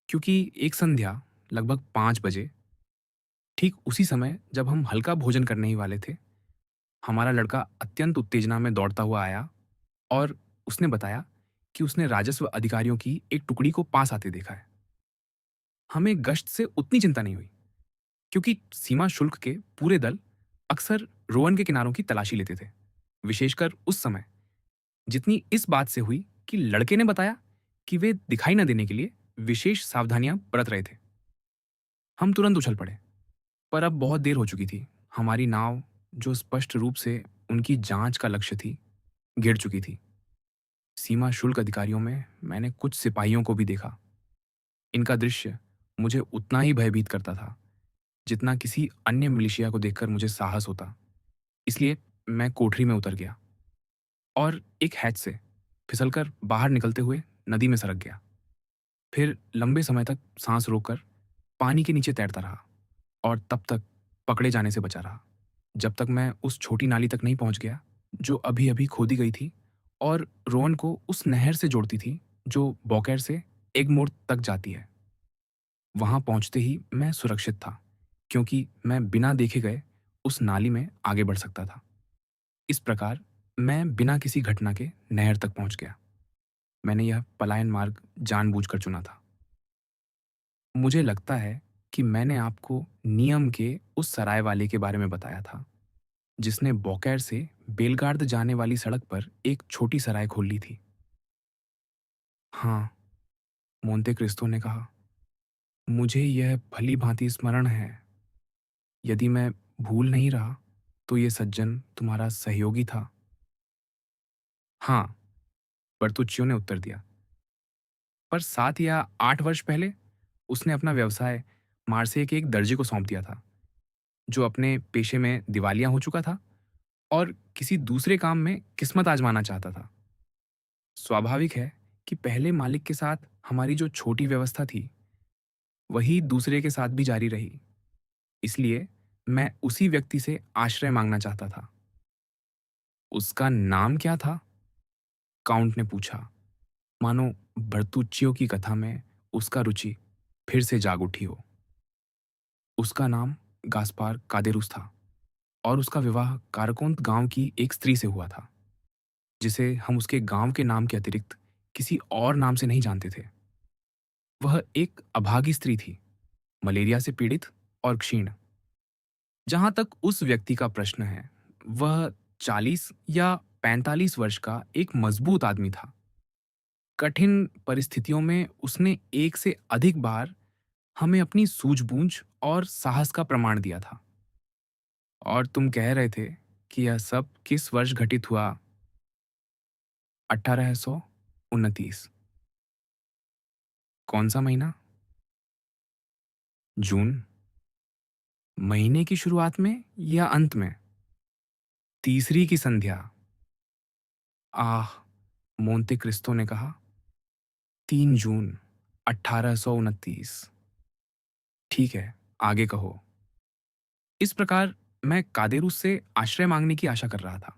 क्योंकि एक संध्या लगभग 5 बजे, ठीक उसी समय जब हम हल्का भोजन करने ही वाले थे, हमारा लड़का अत्यंत उत्तेजना में दौड़ता हुआ आया और उसने बताया कि उसने राजस्व अधिकारियों की एक टुकड़ी को पास आते देखा है। हमें गश्त से उतनी चिंता नहीं हुई, क्योंकि सीमा शुल्क के पूरे दल अक्सर रोवन के किनारों की तलाशी लेते थे, विशेषकर उस समय, जितनी इस बात से हुई कि लड़के ने बताया कि वे दिखाई न देने के लिए विशेष सावधानियां बरत रहे थे। हम तुरंत उछल पड़े, पर अब बहुत देर हो चुकी थी। हमारी नाव, जो स्पष्ट रूप से उनकी जांच का लक्ष्य थी, गिर चुकी थी। सीमा शुल्क अधिकारियों में मैंने कुछ सिपाहियों को भी देखा। इनका दृश्य मुझे उतना ही भयभीत करता था जितना किसी अन्य मिलिशिया को देखकर मुझे साहस होता। इसलिए मैं कोठरी में उतर गया और एक हैच से फिसलकर बाहर निकलते हुए नदी में सरक गया। फिर लंबे समय तक सांस रोककर पानी के नीचे तैरता रहा और तब तक पकड़े जाने से बचा रहा, जब तक मैं उस छोटी नाली तक नहीं पहुंच गया जो अभी अभी खोदी गई थी और रोवन को उस नहर से जोड़ती थी जो बौकेर से एगमोर तक जाती है। वहां पहुंचते ही मैं सुरक्षित था, क्योंकि मैं बिना देखे गए उस नाली में आगे बढ़ सकता था। इस प्रकार मैं बिना किसी घटना के नहर तक पहुंच गया। मैंने यह पलायन मार्ग जानबूझकर चुना था। मुझे लगता है कि मैंने आपको नियम के उस सराय वाले के बारे में बताया था जिसने बौकेर से बेलगार्द जाने वाली सड़क पर एक छोटी सराय खोल ली थी। हाँ, मोंते क्रिस्तो ने कहा, मुझे यह भली भांति स्मरण है। यदि मैं भूल नहीं रहा तो ये सज्जन तुम्हारा सहयोगी था। हाँ, बर्तुच्चियो ने उत्तर दिया, पर 7 या 8 वर्ष पहले उसने अपना व्यवसाय मार्सेय के एक दर्जी को सौंप दिया था जो अपने पेशे में दिवालिया हो चुका था और किसी दूसरे काम में किस्मत आजमाना चाहता था। स्वाभाविक है कि पहले मालिक के साथ हमारी जो छोटी व्यवस्था थी वही दूसरे के साथ भी जारी रही। इसलिए मैं उसी व्यक्ति से आश्रय मांगना चाहता था। उसका नाम क्या था? काउंट ने पूछा, मानो बर्तुच्चियो की कथा में उसका रुचि फिर से जाग उठी हो। उसका नाम गास्पार कादेरुस था और उसका विवाह कारकोंत गांव की एक स्त्री से हुआ था जिसे हम उसके गांव के नाम के अतिरिक्त किसी और नाम से नहीं जानते थे। वह एक अभागी स्त्री थी, मलेरिया से पीड़ित और क्षीण। जहां तक उस व्यक्ति का प्रश्न है, वह 40 या 45 वर्ष का एक मजबूत आदमी था। कठिन परिस्थितियों में उसने एक से अधिक बार हमें अपनी सूझबूझ और साहस का प्रमाण दिया था। और तुम कह रहे थे कि यह सब किस वर्ष घटित हुआ? 1829। कौन सा महीना? जून। महीने की शुरुआत में या अंत में? तीसरी की संध्या। आह, मोंते क्रिस्तो ने कहा, 3 जून 1829। ठीक है, आगे कहो। इस प्रकार मैं कादेरुस से आश्रय मांगने की आशा कर रहा था।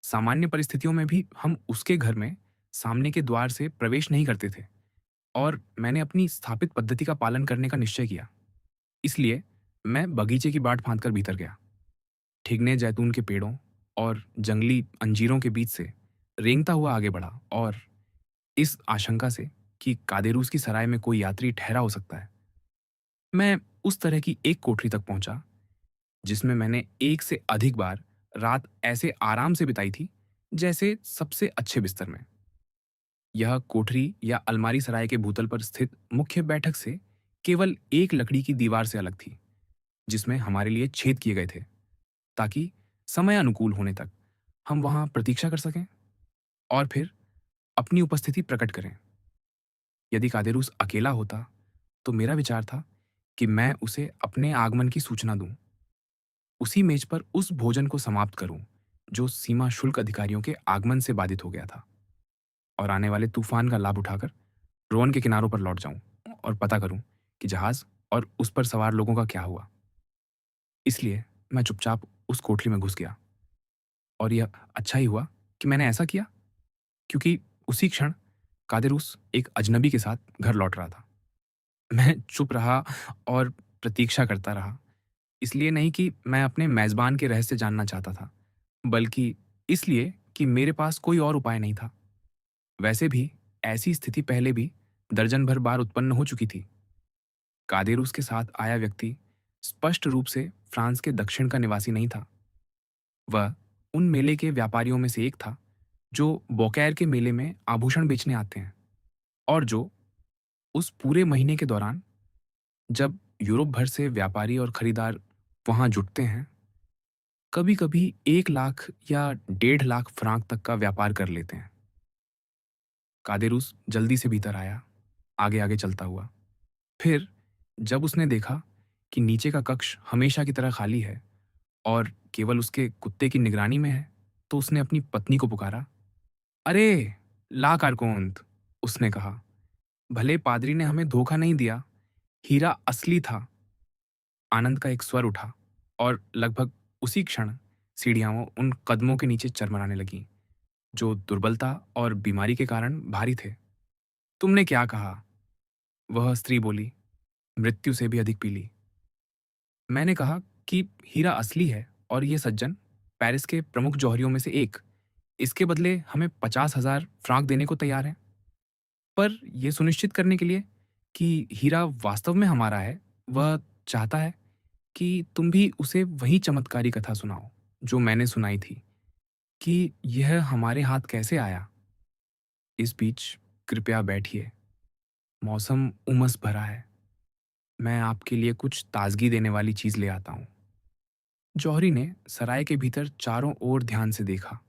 सामान्य परिस्थितियों में भी हम उसके घर में सामने के द्वार से प्रवेश नहीं करते थे और मैंने अपनी स्थापित पद्धति का पालन करने का निश्चय किया। इसलिए मैं बगीचे की बाट फांदकर भीतर गया, ठिगने जैतून के पेड़ों और जंगली अंजीरों के बीच से रेंगता हुआ आगे बढ़ा और इस आशंका से कि कादेरूस की सराय में कोई यात्री ठहरा हो सकता है, मैं उस तरह की एक कोठरी तक पहुंचा जिसमें मैंने एक से अधिक बार रात ऐसे आराम से बिताई थी जैसे सबसे अच्छे बिस्तर में। यह कोठरी या अलमारी सराय के भूतल पर स्थित मुख्य बैठक से केवल एक लकड़ी की दीवार से अलग थी जिसमें हमारे लिए छेद किए गए थे ताकि समय अनुकूल होने तक हम वहां प्रतीक्षा कर सकें और फिर अपनी उपस्थिति प्रकट करें। यदि कादेरूस अकेला होता तो मेरा विचार था कि मैं उसे अपने आगमन की सूचना दूं, उसी मेज पर उस भोजन को समाप्त करूं जो सीमा शुल्क अधिकारियों के आगमन से बाधित हो गया था, और आने वाले तूफान का लाभ उठाकर रोन के किनारों पर लौट जाऊं और पता करूं कि जहाज और उस पर सवार लोगों का क्या हुआ। इसलिए मैं चुपचाप उस कोठरी में घुस गया, और यह अच्छा ही हुआ कि मैंने ऐसा किया, क्योंकि उसी क्षण कादिरूस एक अजनबी के साथ घर लौट रहा था। मैं चुप रहा और प्रतीक्षा करता रहा, इसलिए नहीं कि मैं अपने मेज़बान के रहस्य जानना चाहता था, बल्कि इसलिए कि मेरे पास कोई और उपाय नहीं था। वैसे भी ऐसी स्थिति पहले भी दर्जन भर बार उत्पन्न हो चुकी थी। कादेरूस के साथ आया व्यक्ति स्पष्ट रूप से फ्रांस के दक्षिण का निवासी नहीं था। वह उन मेले के व्यापारियों में से एक था जो बोकैर के मेले में आभूषण बेचने आते हैं, और जो उस पूरे महीने के दौरान, जब यूरोप भर से व्यापारी और खरीदार वहां जुटते हैं, कभी कभी 1 लाख या 1.5 लाख फ्रांक तक का व्यापार कर लेते हैं। कादेरूस जल्दी से भीतर आया, आगे आगे चलता हुआ। फिर जब उसने देखा कि नीचे का कक्ष हमेशा की तरह खाली है और केवल उसके कुत्ते की निगरानी में है, तो उसने अपनी पत्नी को पुकारा। अरे, ला कारकुंत, उसने कहा, भले पादरी ने हमें धोखा नहीं दिया, हीरा असली था। आनंद का एक स्वर उठा, और लगभग उसी क्षण सीढ़ियां उन कदमों के नीचे चरमराने लगीं, जो दुर्बलता और बीमारी के कारण भारी थे। तुमने क्या कहा? वह स्त्री बोली, मृत्यु से भी अधिक पीली। मैंने कहा कि हीरा असली है, और ये सज्जन पेरिस के प्रमुख जौहरियों में से एक इसके बदले हमें 50,000 फ्रांक देने को तैयार है। पर यह सुनिश्चित करने के लिए कि हीरा वास्तव में हमारा है, वह चाहता है कि तुम भी उसे वही चमत्कारी कथा सुनाओ जो मैंने सुनाई थी, कि यह हमारे हाथ कैसे आया। इस बीच कृपया बैठिए, मौसम उमस भरा है। मैं आपके लिए कुछ ताजगी देने वाली चीज ले आता हूं। जौहरी ने सराय के भीतर चारों ओर ध्यान से देखा,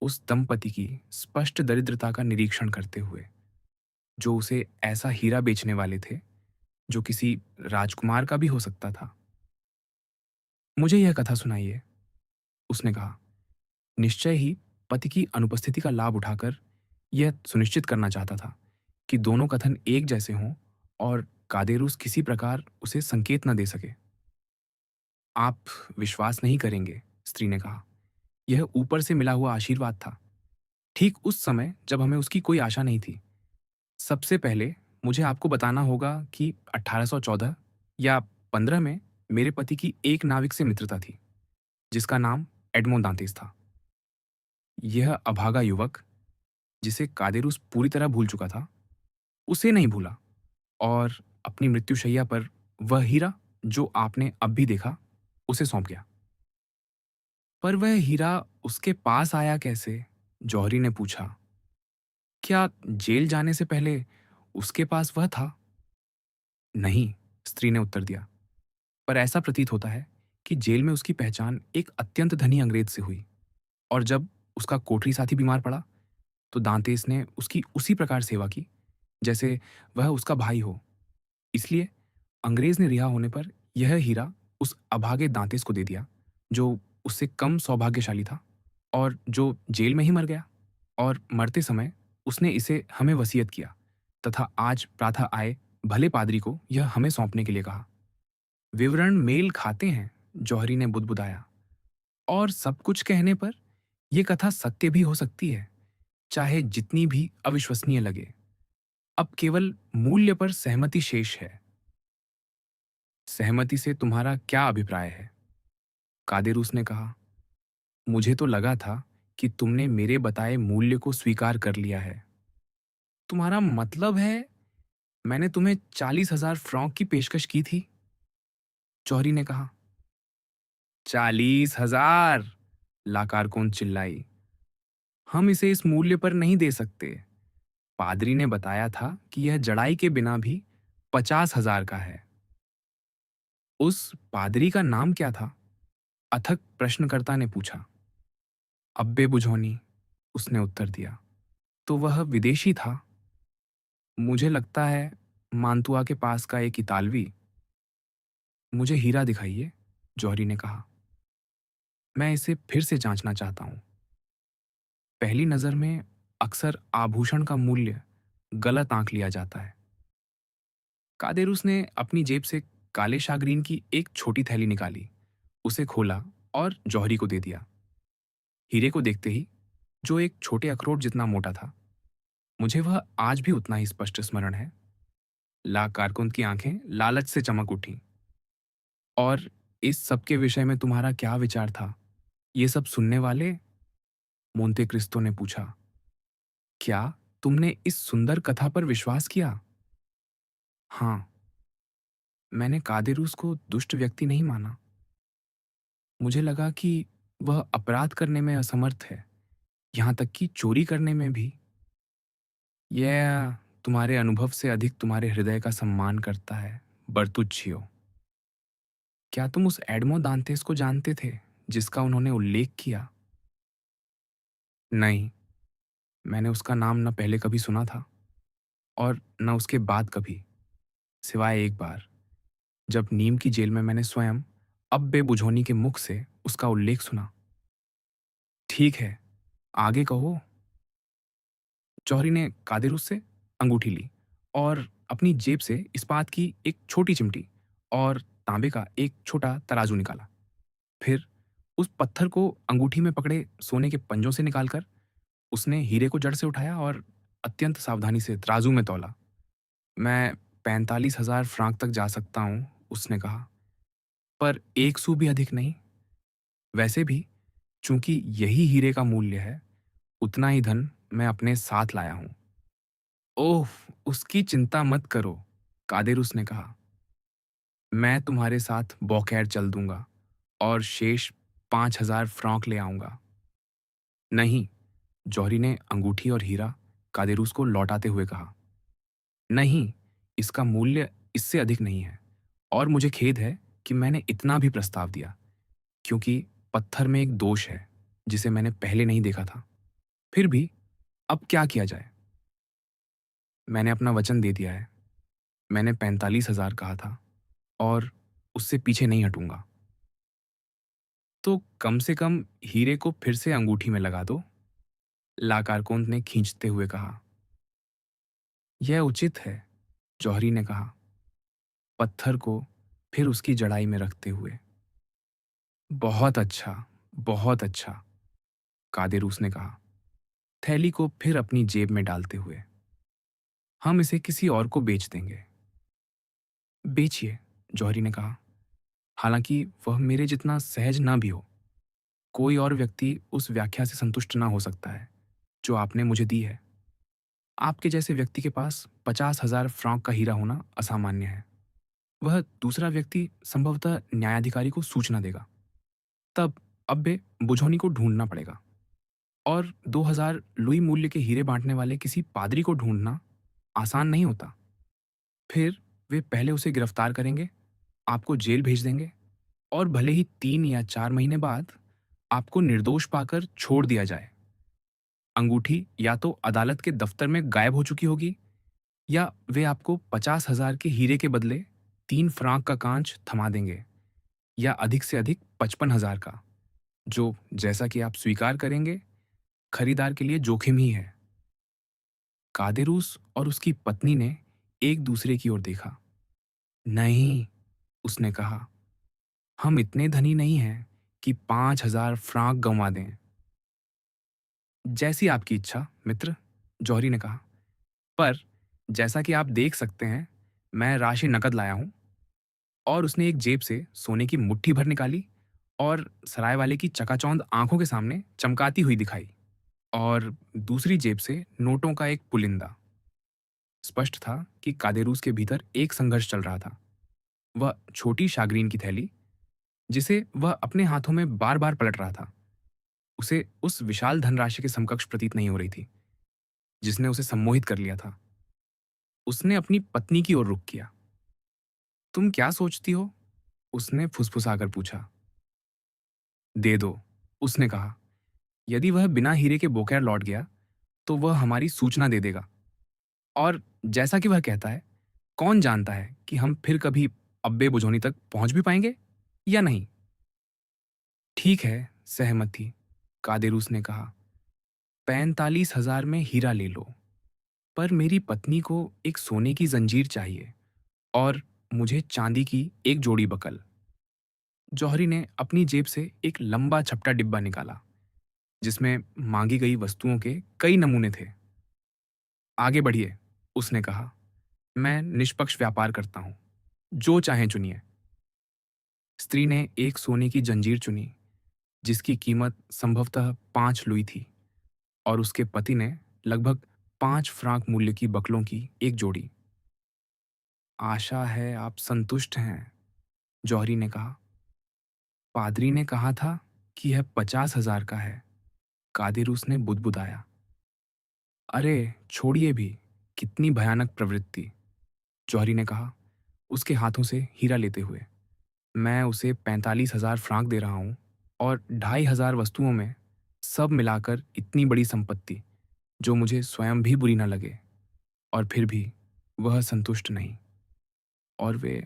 उस दंपति की स्पष्ट दरिद्रता का निरीक्षण करते हुए, जो उसे ऐसा हीरा बेचने वाले थे जो किसी राजकुमार का भी हो सकता था। मुझे यह कथा सुनाइए, उसने कहा, निश्चय ही पति की अनुपस्थिति का लाभ उठाकर यह सुनिश्चित करना चाहता था कि दोनों कथन एक जैसे हों और कादेरूस किसी प्रकार उसे संकेत न दे सके। आप विश्वास नहीं करेंगे, स्त्री ने कहा, यह ऊपर से मिला हुआ आशीर्वाद था, ठीक उस समय जब हमें उसकी कोई आशा नहीं थी। सबसे पहले मुझे आपको बताना होगा कि 1814 या 15 में मेरे पति की एक नाविक से मित्रता थी, जिसका नाम एडमोंड दांतीस था। यह अभागा युवक, जिसे कादेरूस पूरी तरह भूल चुका था, उसे नहीं भूला, और अपनी मृत्युशैया पर वह हीरा जो आपने अब भी देखा, उसे सौंप गया। पर वह हीरा उसके पास आया कैसे? जौहरी ने पूछा। क्या जेल जाने से पहले उसके पास वह था? नहीं, स्त्री ने उत्तर दिया, पर ऐसा प्रतीत होता है कि जेल में उसकी पहचान एक अत्यंत धनी अंग्रेज से हुई, और जब उसका कोठरी साथी बीमार पड़ा, तो दांतेस ने उसकी उसी प्रकार सेवा की जैसे वह उसका भाई हो। इसलिए अंग्रेज ने रिहा होने पर यह हीरा उस अभागे दांतेस को दे दिया, जो उससे कम सौभाग्यशाली था और जो जेल में ही मर गया। और मरते समय उसने इसे हमें वसीयत किया, तथा आज प्रातः आए भले पादरी को यह हमें सौंपने के लिए कहा। विवरण मेल खाते हैं, जौहरी ने बुदबुदाया, और सब कुछ कहने पर यह कथा सत्य भी हो सकती है, चाहे जितनी भी अविश्वसनीय लगे। अब केवल मूल्य पर सहमति शेष है। सहमति से तुम्हारा क्या अभिप्राय है? कादेरूस ने कहा, मुझे तो लगा था कि तुमने मेरे बताए मूल्य को स्वीकार कर लिया है। तुम्हारा मतलब है मैंने तुम्हें 40,000 फ्रॉक की पेशकश की थी? जौहरी ने कहा। 40,000! लाकारकून चिल्लाई। हम इसे इस मूल्य पर नहीं दे सकते। पादरी ने बताया था कि यह जड़ाई के बिना भी 50,000 का है। उस पादरी का नाम क्या था? अथक प्रश्नकर्ता ने पूछा। अब्बे बुझौनी, उसने उत्तर दिया। तो वह विदेशी था? मुझे लगता है मांतुआ के पास का एक इतालवी। मुझे हीरा दिखाइए, जौहरी ने कहा। मैं इसे फिर से जांचना चाहता हूँ। पहली नज़र में अक्सर आभूषण का मूल्य गलत आंक लिया जाता है। कादेरुस ने अपनी जेब से काले शाग्रीन की एक छोटी थैली निकाली, उसे खोला और जौहरी को दे दिया। हीरे को देखते ही, जो एक छोटे अखरोट जितना मोटा था, मुझे वह आज भी उतना ही स्पष्ट स्मरण है। ला कारकुन की आंखें लालच से चमक उठीं। और इस सब के विषय में तुम्हारा क्या विचार था, ये सब सुनने वाले? मोंते क्रिस्तो ने पूछा। क्या तुमने इस सुंदर कथा पर विश्वास किया? हाँ, मैंने कादेरूस को दुष्ट व्यक्ति नहीं माना। मुझे लगा कि वह अपराध करने में असमर्थ है, यहाँ तक कि चोरी करने में भी। यह तुम्हारे अनुभव से अधिक तुम्हारे हृदय का सम्मान करता है, बर्तुच्चियो। क्या तुम उस एडमो दांतेस को जानते थे, जिसका उन्होंने उल्लेख किया? नहीं, मैंने उसका नाम न पहले कभी सुना था और न उसके बाद कभी, सिवाय एक बार, जब नीम की जेल में मैंने स्वयं अब्बे बुझोनी के मुख से उसका उल्लेख सुना। ठीक है, आगे कहो। जौहरी ने कादिरुस से अंगूठी ली और अपनी जेब से इस्पात की एक छोटी चिमटी और तांबे का एक छोटा तराजू निकाला। फिर उस पत्थर को अंगूठी में पकड़े सोने के पंजों से निकालकर उसने हीरे को जड़ से उठाया और अत्यंत सावधानी से तराजू में तौला। मैं 45,000 फ्रांक तक जा सकता हूँ, उसने कहा, पर एक सू भी अधिक नहीं। वैसे भी चूंकि यही हीरे का मूल्य है, उतना ही धन मैं अपने साथ लाया हूं। ओह, उसकी चिंता मत करो, कादेरुस ने कहा। मैं तुम्हारे साथ बौखैर चल दूंगा और शेष 5,000 फ्रांक ले आऊंगा। नहीं, जौहरी ने अंगूठी और हीरा कादेरुस को लौटाते हुए कहा। नहीं, इसका मूल्य इससे अधिक नहीं है और मुझे खेद है कि मैंने इतना भी प्रस्ताव दिया, क्योंकि पत्थर में एक दोष है जिसे मैंने पहले नहीं देखा था। फिर भी अब क्या किया जाए? मैंने अपना वचन दे दिया है। मैंने 45,000 कहा था और उससे पीछे नहीं हटूंगा। तो कम से कम हीरे को फिर से अंगूठी में लगा दो, लाकारकोंत ने खींचते हुए कहा। यह उचित है, जौहरी ने कहा, पत्थर को फिर उसकी जड़ाई में रखते हुए। बहुत अच्छा, बहुत अच्छा, कादेरूस ने कहा, थैली को फिर अपनी जेब में डालते हुए। हम इसे किसी और को बेच देंगे। बेचिए, जौहरी ने कहा, हालांकि वह मेरे जितना सहज ना भी हो। कोई और व्यक्ति उस व्याख्या से संतुष्ट ना हो सकता है जो आपने मुझे दी है। आपके जैसे व्यक्ति के पास 50,000 फ्रांक का हीरा होना असामान्य है। वह दूसरा व्यक्ति संभवतः न्यायाधिकारी को सूचना देगा। तब अब्बे बुझौनी को ढूंढना पड़ेगा और 2,000 लुई मूल्य के हीरे बांटने वाले किसी पादरी को ढूंढना आसान नहीं होता। फिर वे पहले उसे गिरफ्तार करेंगे, आपको जेल भेज देंगे और भले ही 3 या 4 महीने बाद आपको निर्दोष पाकर छोड़ दिया जाए। अंगूठी या तो अदालत के दफ्तर में गायब हो चुकी होगी या वे आपको 50,000 के हीरे के बदले 3 फ्रांक का कांच थमा देंगे, या अधिक से अधिक 55,000 का, जो, जैसा कि आप स्वीकार करेंगे, खरीदार के लिए जोखिम ही है। कादेरूस और उसकी पत्नी ने एक दूसरे की ओर देखा। नहीं, उसने कहा, हम इतने धनी नहीं हैं कि 5,000 फ्रांक गंवा दें। जैसी आपकी इच्छा, मित्र, जौहरी ने कहा, पर जैसा कि आप देख सकते हैं, मैं राशि नकद लाया हूं। और उसने एक जेब से सोने की मुट्ठी भर निकाली और सराय वाले की चकाचौंध आंखों के सामने चमकाती हुई दिखाई, और दूसरी जेब से नोटों का एक पुलिंदा। स्पष्ट था कि कादेरूस के भीतर एक संघर्ष चल रहा था। वह छोटी शाग्रीन की थैली, जिसे वह अपने हाथों में बार बार पलट रहा था, उसे उस विशाल धनराशि के समकक्ष प्रतीत नहीं हो रही थी जिसने उसे सम्मोहित कर लिया था। उसने अपनी पत्नी की ओर रुख किया। तुम क्या सोचती हो? उसने फुसफुसाकर पूछा। दे दो, उसने कहा। यदि वह बिना हीरे के बोखैर लौट गया तो वह हमारी सूचना दे देगा, और जैसा कि वह कहता है, कौन जानता है कि हम फिर कभी अब्बे बुझोनी तक पहुंच भी पाएंगे या नहीं। ठीक है, सहमति, कादेरूस ने कहा। 45,000 में हीरा ले लो, पर मेरी पत्नी को एक सोने की जंजीर चाहिए और मुझे चांदी की एक जोड़ी बकल। जौहरी ने अपनी जेब से एक लंबा छपटा डिब्बा निकाला, जिसमें मांगी गई वस्तुओं के कई नमूने थे। आगे बढ़िए, उसने कहा। मैं निष्पक्ष व्यापार करता हूं, जो चाहें चुनिए। स्त्री ने एक सोने की जंजीर चुनी, जिसकी कीमत संभवतः 5 लुई थी, और उसके पति ने लगभग 5 फ्रांक मूल्य की बकलों की एक जोड़ी। आशा है आप संतुष्ट हैं, जौहरी ने कहा। पादरी ने कहा था कि यह 50,000 का है, कादिरूस ने बुदबुदाया। अरे छोड़िए भी, कितनी भयानक प्रवृत्ति, जौहरी ने कहा, उसके हाथों से हीरा लेते हुए। मैं उसे 45,000 फ्रांक दे रहा हूं, और 2,500 वस्तुओं में सब मिलाकर इतनी बड़ी संपत्ति, जो मुझे स्वयं भी बुरी न लगे, और फिर भी वह संतुष्ट नहीं। और वे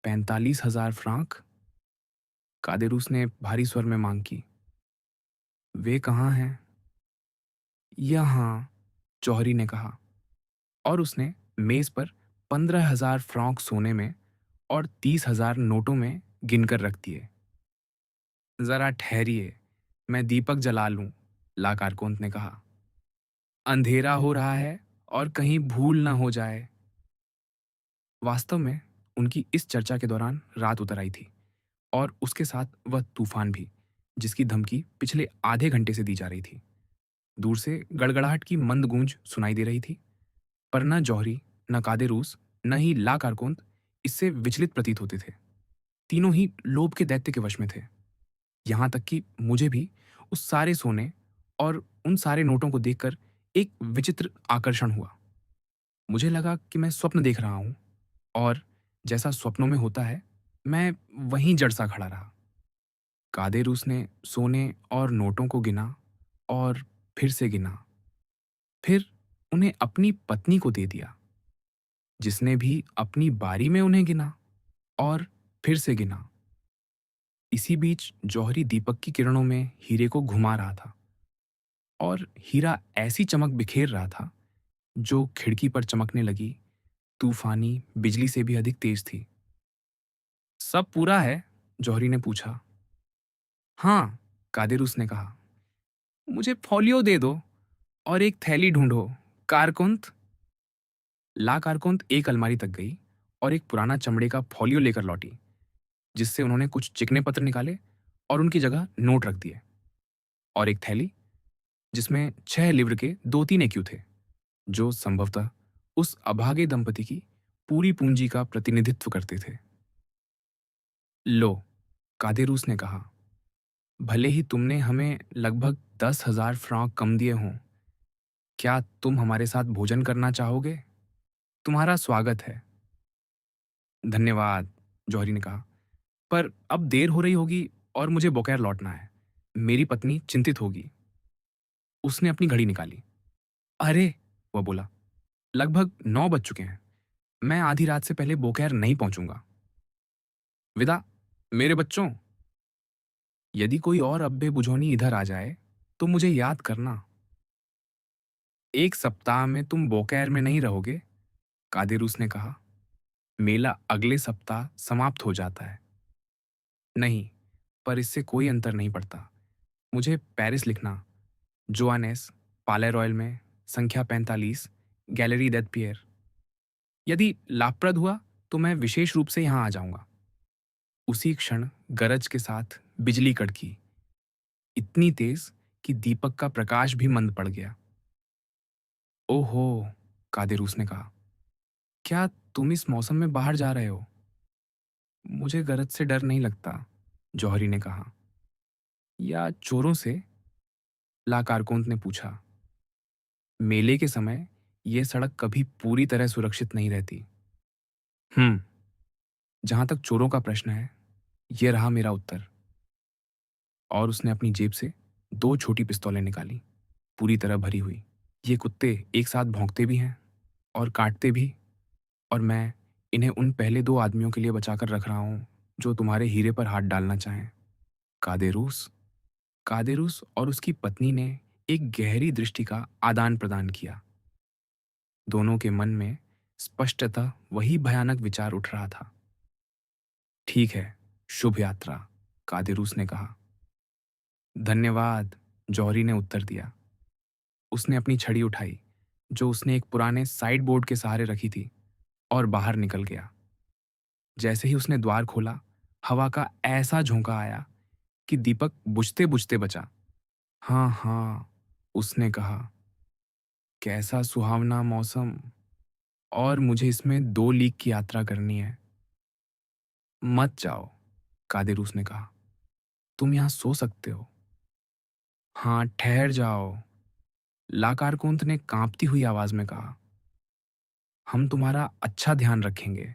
45,000 फ्रांक? कादेरूस ने भारी स्वर में मांग की। वे कहाँ हैं? यहाँ, जौहरी ने कहा, और उसने मेज पर 15,000 फ्रांक सोने में और 30,000 नोटों में गिनकर रख दिए। जरा ठहरिए, मैं दीपक जला लूं, ला कारकोंत ने कहा। अंधेरा हो रहा है और कहीं भूल ना हो जाए। वास्तव में उनकी इस चर्चा के दौरान रात उतर आई थी, और उसके साथ वह तूफान भी, जिसकी धमकी पिछले आधे घंटे से दी जा रही थी। दूर से गड़गड़ाहट की मंद गूंज सुनाई दे रही थी, पर न जौहरी, न कादेरूस, न ही ला कारकोंत इससे विचलित प्रतीत होते थे। तीनों ही लोभ के दैत्य के वश में थे। यहां तक कि मुझे भी उस सारे सोने और उन सारे नोटों को देखकर एक विचित्र आकर्षण हुआ। मुझे लगा कि मैं स्वप्न देख रहा हूं, और जैसा स्वप्नों में होता है, मैं वहीं जड़ सा खड़ा रहा। कादेरूस ने सोने और नोटों को गिना, और फिर से गिना, फिर उन्हें अपनी पत्नी को दे दिया, जिसने भी अपनी बारी में उन्हें गिना, और फिर से गिना। इसी बीच जौहरी दीपक की किरणों में हीरे को घुमा रहा था, और हीरा ऐसी चमक बिखेर रहा था, जो खिड़की पर चमकने लगी तूफानी बिजली से भी अधिक तेज थी। सब पूरा है? जौहरी ने पूछा। हाँ, कादिरुस ने कहा। मुझे फोलियो दे दो, और एक थैली ढूंढो, कारकुंत। ला कारकुंत एक अलमारी तक गई और एक पुराना चमड़े का फोलियो लेकर लौटी, जिससे उन्होंने कुछ चिकने पत्र निकाले और उनकी जगह नोट रख दिए, और एक थैली जिसमें 6 लिव्र के 2-3 एक्यू थे, जो संभवतः उस अभागे दंपति की पूरी पूंजी का प्रतिनिधित्व करते थे। लो, कादेरूस ने कहा, भले ही तुमने हमें लगभग 10,000 फ्रांक कम दिए हों, क्या तुम हमारे साथ भोजन करना चाहोगे? तुम्हारा स्वागत है। धन्यवाद, जौहरी ने कहा, पर अब देर हो रही होगी और मुझे बोकायर लौटना है। मेरी पत्नी चिंतित होगी। उसने अपनी घड़ी निकाली। अरे, वह बोला, लगभग 9 बज चुके हैं। मैं आधी रात से पहले बोकायर नहीं पहुंचूंगा। विदा, मेरे बच्चों। यदि कोई और अब्बे बुझौनी इधर आ जाए, तो मुझे याद करना। 1 सप्ताह में तुम बोकायर में नहीं रहोगे, कादिरूस ने कहा। मेला अगले सप्ताह समाप्त हो जाता है। नहीं, पर इससे कोई अंतर नहीं पड़ता। मुझे पेरिस लिखना, जोआनेस, पाले रॉयल में, संख्या 45, गैलरी दैट पियर। यदि लाभप्रद हुआ तो मैं विशेष रूप से यहां आ जाऊंगा। उसी क्षण गरज के साथ बिजली कड़की, इतनी तेज कि दीपक का प्रकाश भी मंद पड़ गया। ओहो, कादिरूस ने कहा, क्या तुम इस मौसम में बाहर जा रहे हो? मुझे गरज से डर नहीं लगता, जौहरी ने कहा। या चोरों से? ला कारकोंत ने पूछा। मेले के समय यह सड़क कभी पूरी तरह सुरक्षित नहीं रहती। हम्म, जहां तक चोरों का प्रश्न है, यह रहा मेरा उत्तर। और उसने अपनी जेब से 2 छोटी पिस्तौलें निकाली, पूरी तरह भरी हुई। ये कुत्ते एक साथ भौंकते भी हैं और काटते भी, और मैं इन्हें उन पहले 2 आदमियों के लिए बचाकर रख रहा हूं, जो तुम्हारे हीरे पर हाथ डालना चाहें, कादेरूस। कादेरुस और उसकी पत्नी ने एक गहरी दृष्टि का आदान प्रदान किया। दोनों के मन में स्पष्टतः वही भयानक विचार उठ रहा था। ठीक है, शुभ यात्रा, कादेरुस ने कहा। धन्यवाद, जौहरी ने उत्तर दिया। उसने अपनी छड़ी उठाई, जो उसने एक पुराने साइड बोर्ड के सहारे रखी थी, और बाहर निकल गया। जैसे ही उसने द्वार खोला, हवा का ऐसा झोंका आया कि दीपक बुझते बुझते बचा। हाँ हाँ, उसने कहा, कैसा सुहावना मौसम, और मुझे इसमें 2 लीग की यात्रा करनी है। मत जाओ, कादेरूस ने कहा, तुम यहाँ सो सकते हो। हाँ, ठहर जाओ, लाकारकुंत ने कांपती हुई आवाज में कहा। हम तुम्हारा अच्छा ध्यान रखेंगे।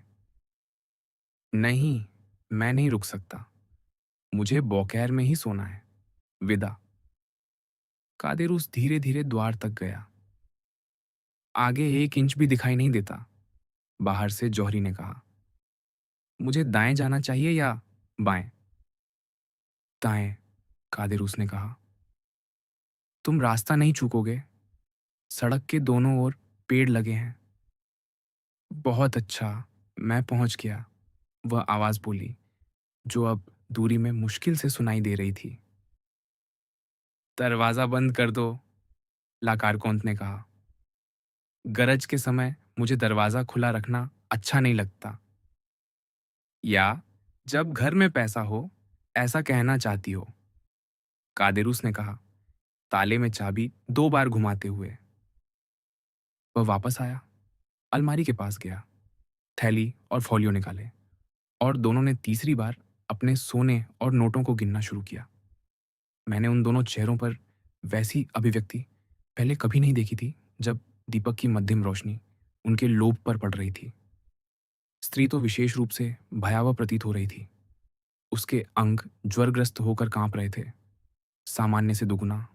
नहीं, मैं नहीं रुक सकता। मुझे बौखैर में ही सोना है। विदा। कादेरूस धीरे धीरे द्वार तक गया। आगे 1 इंच भी दिखाई नहीं देता, बाहर से जौहरी ने कहा। मुझे दाएं जाना चाहिए या बाएं? दाएं, कादेरूस ने कहा। तुम रास्ता नहीं चूकोगे। सड़क के दोनों ओर पेड़ लगे हैं। बहुत अच्छा, मैं पहुंच गया, वह आवाज बोली, जो अब दूरी में मुश्किल से सुनाई दे रही थी। दरवाजा बंद कर दो, लाकारकौंत ने कहा। गरज के समय मुझे दरवाजा खुला रखना अच्छा नहीं लगता। या जब घर में पैसा हो, ऐसा कहना चाहती हो, कादेरूस ने कहा, ताले में चाबी 2 बार घुमाते हुए। वह वापस आया, अलमारी के पास गया, थैली और फोलियो निकाले, और दोनों ने तीसरी बार अपने सोने और नोटों को गिनना शुरू किया। मैंने उन दोनों चेहरों पर वैसी अभिव्यक्ति पहले कभी नहीं देखी थी, जब दीपक की मध्यम रोशनी उनके लोभ पर पड़ रही थी। स्त्री तो विशेष रूप से भयावह प्रतीत हो रही थी। उसके अंग ज्वरग्रस्त होकर कांप रहे थे, सामान्य से दुगुना।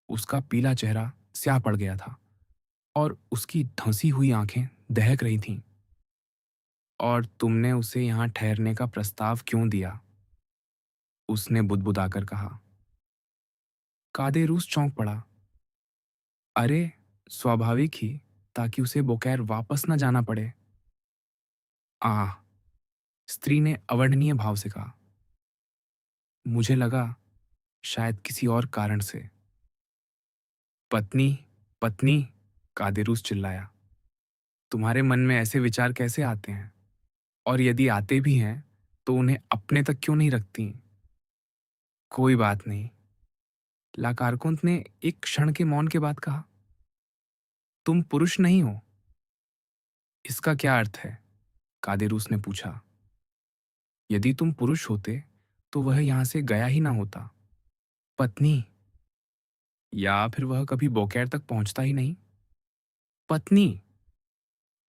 उसका पीला चेहरा स्याह पड़ गया था, और उसकी धंसी हुई आंखें दहक रही थीं। और तुमने उसे यहाँ ठहरने का प्रस्ताव क्यों दिया? उसने बुदबुदाकर कहा। कादेरूस चौंक पड़ा। अरे, स्वाभाविक ही, ताकि उसे बोकैर वापस न जाना पड़े। आह, स्त्री ने अवर्णनीय भाव से कहा। मुझे लगा, शायद किसी और कारण से। पत्नी, पत्नी, कादेरूस चिल्लाया। तुम्हारे मन में ऐसे विचार कैसे आते हैं? और यदि आते भी हैं, तो उन्हें अपने तक क्यों नहीं रखती? कोई बात नहीं, लाकारकुंत ने एक क्षण के मौन के बाद कहा। तुम पुरुष नहीं हो। इसका क्या अर्थ है? कादेरूस ने पूछा। यदि तुम पुरुष होते, तो वह यहां से गया ही ना होता। पत्नी, या फिर वह कभी बोकैर तक पहुंचता ही नहीं। पत्नी,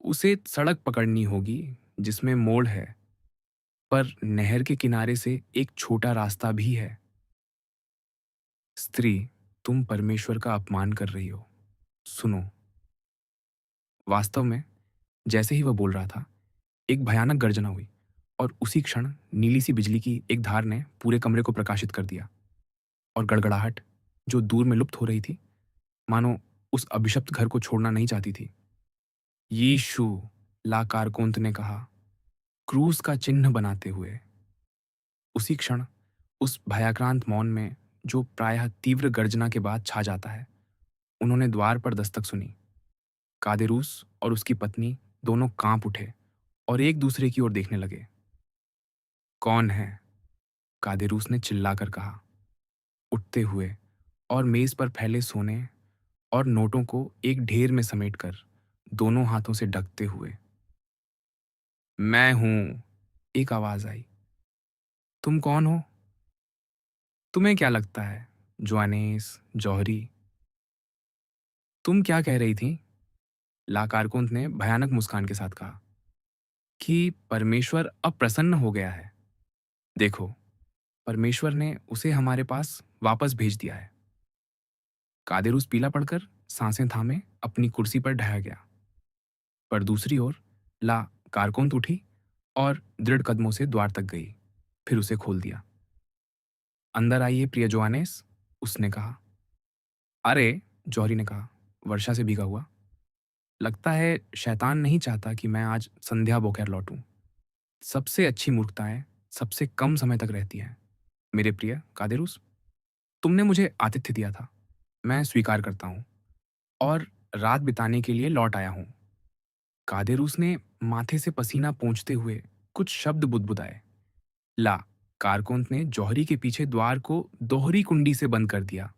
उसे सड़क पकड़नी होगी जिसमें मोड़ है, पर नहर के किनारे से एक छोटा रास्ता भी है। स्त्री, तुम परमेश्वर का अपमान कर रही हो। सुनो। वास्तव में, जैसे ही वह बोल रहा था, एक भयानक गर्जना हुई, और उसी क्षण नीली सी बिजली की एक धार ने पूरे कमरे को प्रकाशित कर दिया, और गड़गड़ाहट, जो दूर में लुप्त हो रही थी, मानो उस अभिशप्त घर को छोड़ना नहीं चाहती थी। यीशु, ला कारकोंत ने कहा, क्रूस का चिन्ह बनाते हुए। उसी क्षण, उस भयाक्रांत मौन में, जो प्रायः तीव्र गर्जना के बाद छा जाता है, उन्होंने द्वार पर दस्तक सुनी। कादेरूस और उसकी पत्नी दोनों कांप उठे और एक दूसरे की ओर देखने लगे। कौन है? कादेरूस ने चिल्लाकर कहा, उठते हुए और मेज पर फैले सोने और नोटों को एक ढेर में समेटकर दोनों हाथों से ढकते हुए। मैं हूं, एक आवाज आई। तुम कौन हो? तुम्हें क्या लगता है, जोआनेस, जौहरी? तुम क्या कह रही थी? लाकारकुंत ने भयानक मुस्कान के साथ कहा कि परमेश्वर अब प्रसन्न हो गया है। देखो, परमेश्वर ने उसे हमारे पास वापस भेज दिया है। कादेरूस पीला पड़कर सांसें थामे अपनी कुर्सी पर ढह गया। पर दूसरी ओर ला कारकुंत उठी और दृढ़ कदमों से द्वार तक गई, फिर उसे खोल दिया। अंदर आइए प्रिय जोआनेस, उसने कहा। अरे, जौहरी ने कहा, वर्षा से भीगा हुआ। लगता है शैतान नहीं चाहता कि मैं आज संध्या बोकर लौटूं। सबसे अच्छी मूर्खताएं सबसे कम समय तक रहती हैं। मेरे प्रिय कादेरुस, तुमने मुझे आतिथ्य दिया था, मैं स्वीकार करता हूँ और रात बिताने के लिए लौट आया हूँ। कादेरूस ने माथे से पसीना पोंछते हुए कुछ शब्द बुदबुदाए। ला, कारकुन ने जौहरी के पीछे द्वार को दोहरी कुंडी से बंद कर दिया